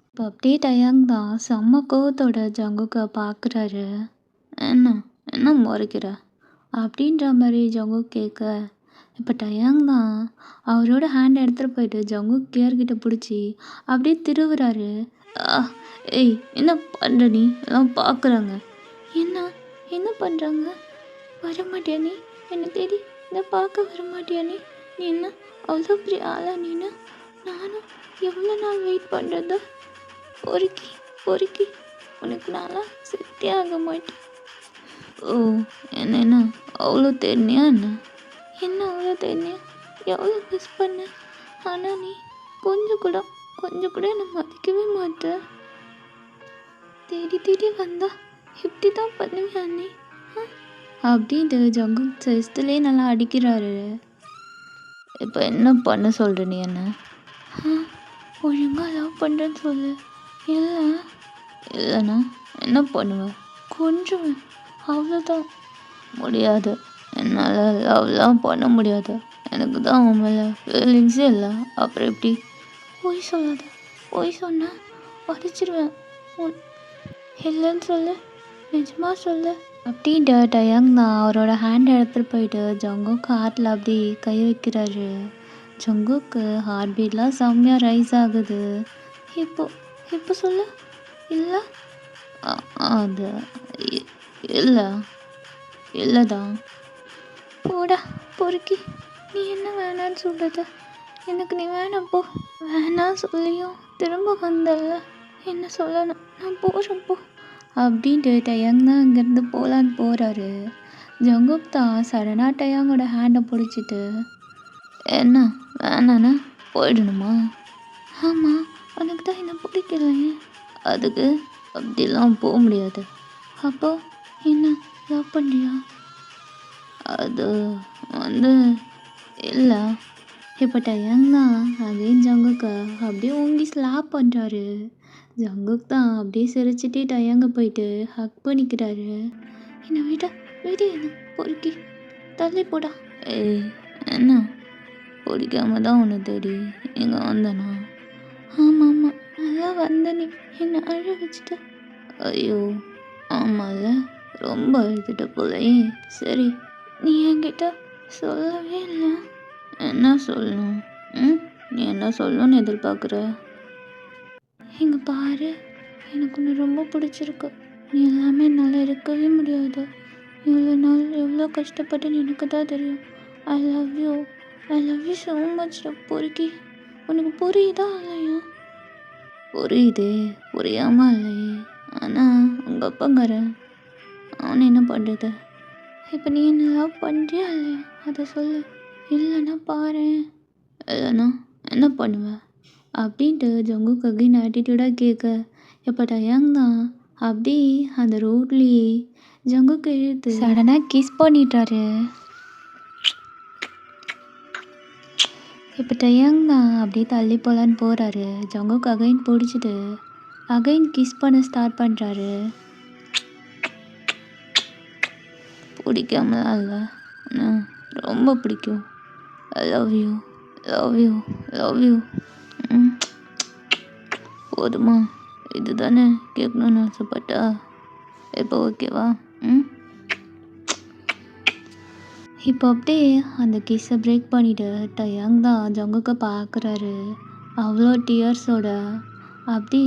இப்போ அப்படியே டயாங் தான் செம்ம கோவத்தோட ஜங்குக்கை பார்க்குறாரு. என்ன முறைக்கிற அப்படின்ற மாதிரி ஜங்குக் கேட்க, இப்போ டயாங் தான் அவரோட ஹேண்டை எடுத்துகிட்டு போயிட்டு ஜங்குக் கியர்கிட்ட பிடிச்சி அப்படியே திருவுறாரு. ஏய் என்ன பண்ணுற நீ? எல்லாம் பார்க்குறாங்க. என்ன பண்ணுறாங்க? வரமாட்டியா நீ? என்னை தேடி இதை பார்க்க வரமாட்டியா நீ? நீ என்ன அவ்வளோ பெரிய ஆளா நீனு? நானும் எவ்வளோ நாள் வெயிட் பண்ணுறது? பொறுக்கி உனக்கு நான்லாம் செட்டே ஆக மாட்டேன். ஓ, என்ன அவ்வளோ தேடினியா? என்ன அவ்வளோ தேடினியா? எவ்வளோ மிஸ் பண்ண? ஆனால் நீ கொஞ்சம் கூட என்னை மதிக்கவே மாட்டேன். தேடி வந்தா இப்படி தான் பண்ணுவியா நீ? அப்படின்ட்டு ஜங்குக் செஸ்ட்லேயே நல்லா அடிக்கிறாரு. இப்போ என்ன பண்ண சொல்கிற நீ? என்ன ஒழுங்காக லவ் பண்ணுறேன்னு சொல்லு. இல்லைண்ணா என்ன பண்ணுவேன்? கொஞ்சம் அவ்வளோதான். முடியாது, என்னால் லவ்லாம் பண்ண முடியாது. எனக்கு தான் அவன் மேலே ஃபீலிங்ஸே இல்லை. அப்புறம் எப்படி? போய் சொல்லாத. போய் சொன்னால் உடச்சிருவேன். இல்லைன்னு சொல்லு, நிஜமாக சொல்லு அப்படின்ட்டு டயாங் தான் அவரோட ஹேண்டை எடுத்துகிட்டு போயிட்டு ஜங்குக் ஹார்ட்டில் அப்படி கை வைக்கிறாரு. ஜங்குக்கு ஹார்ட் பீட்லாம் செம்மையாக ரைஸ் ஆகுது. இப்போ சொல்லு. இல்லை அது இல்லைதான். போடா பொறுக்கி, நீ என்ன வேணான்னு சொல்கிறது? எனக்கு நீ வேணாம் போ. வேணாம் சொல்லியும் திரும்ப வந்தல்ல, என்ன சொல்லணும்? நான் போகிறேன் போ அப்படின்ட்டு டயாங் தான் அங்கேருந்து போகலான்னு போகிறாரு. ஜங்குக் தான் சடனாக டயாங்கோட ஹேண்டை பிடிச்சிட்டு, என்ன வேணாண்ணா போயிடணுமா? ஆமாம், உனக்கு தான் என்ன பிடிக்கலையே. அதுக்கு அப்படிலாம் போக முடியாது. அப்போ என்ன லவ் பண்ணுறியா? அது வந்து இல்லை. இப்போ டயாங் தான் அகைன் ஜங்குக்கை அப்படியே ஓங்கி ஸ்லாப் பண்ணுறாரு. ஜங்குக் தான் அப்படியே சிரிச்சுட்டே டயங்க போயிட்டு ஹக் பண்ணிக்கிறாரு. என்னை விட விடு என்ன பொறுக்கி தள்ளி போடா. ஏய் என்ன பிடிக்காம தான் உன்னை தேடி இங்கே வந்தனா? ஆமாம் ஆமாம் நல்லா வந்த நீ என்னை அழ வச்சுட்ட. ஐயோ ஆமாம்ல ரொம்ப அழுதுட்ட போலயே. சரி நீ என்கிட்ட சொல்லவே இல்லை. என்ன சொல்லணும்? நீ என்ன சொல்லணும்னு எதிர்பார்க்குற? இங்கே பாரு எனக்கு உன்னை ரொம்ப பிடிச்சிருக்கு. நீ எல்லாமே என்னால் இருக்கவே முடியாது. இவ்வளோ நாள் எவ்வளோ கஷ்டப்பட்டுன்னு எனக்கு தான் தெரியும். I love you so much பொறுக்கி. உனக்கு புரியுதா இல்லையா? புரியுதே புரியாமல் இல்லையே. ஆனால் உங்கள் அப்பங்காரன் அவன் என்ன பண்ணுறது? இப்போ நீ என்ன லவ் பண்ணுறியா இல்லையா அதை சொல்லு. இல்லைன்னா பாரு. இல்லைன்னா என்ன பண்ணுவேன் அப்படின்ட்டு ஜங்குக் அகைன் ஆட்டிடியூடாக கேட்க இப்போ டயாங் தான் அப்படி அந்த ரோட்லேயே ஜங்குக்கு இழுத்து சடனாக கிஸ் பண்ணிட்டாரு. இப்போ டயாங் தான் அப்படியே தள்ளி போகலான்னு போகிறாரு. ஜங்குக் அகைன் பிடிச்சிட்டு அகைன் கிஸ் பண்ண ஸ்டார்ட் பண்ணுறாரு. பிடிக்காமலாம் இல்லை, ரொம்ப பிடிக்கும். I love you love you love you. போதுமா? இதுதானே கேட்கணுன்னு ஆசைப்பட்டா? இப்போ ஓகேவா? இப்போ அப்படியே அந்த கிஸ்ஸை பிரேக் பண்ணிவிட்டு டயாங் தான் ஜங்குக்கை பார்க்குறாரு. அவ்வளோ டியர்ஸோட அப்படி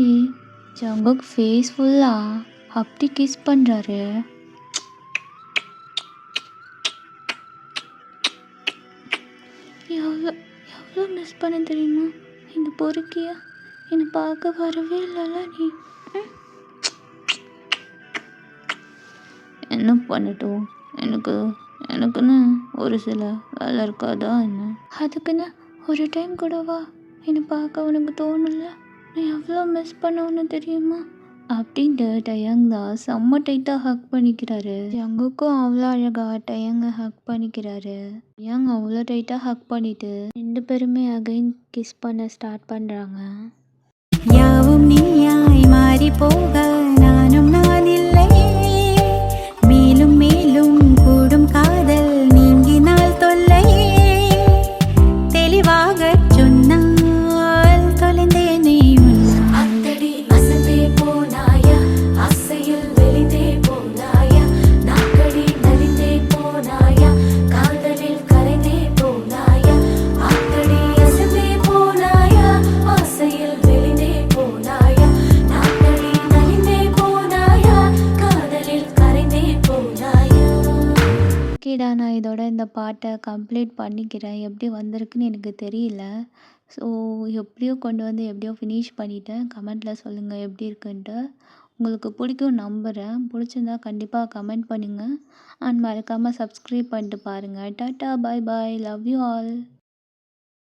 ஜங்குக் ஃபேஸ் ஃபுல்லாக அப்படி கிஸ் பண்ணுறாரு. எவ்வளோ எவ்வளோ மிஸ் பண்ண தெரியுமா இந்த பொறுக்கிய? என்னை பார்க்க வரவே இல்லைல்ல நீ. என்ன பண்ணட்டும்? எனக்குன்னு ஒரு சில வேலை இருக்காதா என்ன? அதுக்குன்னு ஒரு டைம் கூட வா என்னை பார்க்க உனக்கு தோணும்ல. நான் எவ்வளோ மிஸ் பண்ண தெரியுமா அப்படின்ட்டு டயாங் தான் செம்ம டைட்டாக ஹக் பண்ணிக்கிறாரு. ஜங்குக்கும் அவ்வளோ அழகாக டயாங்கை ஹக் பண்ணிக்கிறாரு. டயாங் அவ்வளோ டைட்டாக ஹக் பண்ணிட்டு 2 பேருமே அகைன் கிஸ் பண்ண ஸ்டார்ட் பண்ணுறாங்க. யாவும் நீயாய் மாறி போக நானும் நான் இல்லை. மேலும் மேலும் கூடும் காதல் நீங்கினால் தொல்லை. தெளிவாக சொன்னால் தொலைந்தேனே அத்தடி அசந்தே போனாயா, அசையில் வெளிந்தே போனாயா, நாக்கடி நலிந்தே போனாயா, காதலில் கரைந்தே போனாயா. அத்தடி அசந்தே போனாயா, அசையில் வெளிந்தே போனாயா, நாக்கடி நலிந்தே போனாயா, காதலில் கரைந்தே போனாயா. ஓகேடா, நான் இதோட இந்த பாட்டை கம்ப்ளீட் பண்ணிக்கிறேன். எப்படி வந்திருக்குன்னு எனக்கு தெரியல. ஸோ எப்படியோ கொண்டு வந்து எப்படியோ ஃபினிஷ் பண்ணிட்டேன். கமெண்ட்டில் சொல்லுங்கள் எப்படி இருக்குன்ட்டு. உங்களுக்கு பிடிக்கும் நம்புகிறேன். பிடிச்சிருந்தா கண்டிப்பாக கமெண்ட் பண்ணுங்கள். அண்ட் மறக்காமல் சப்ஸ்கிரைப் பண்ணிட்டு பாருங்கள். Tata bye bye, love you all.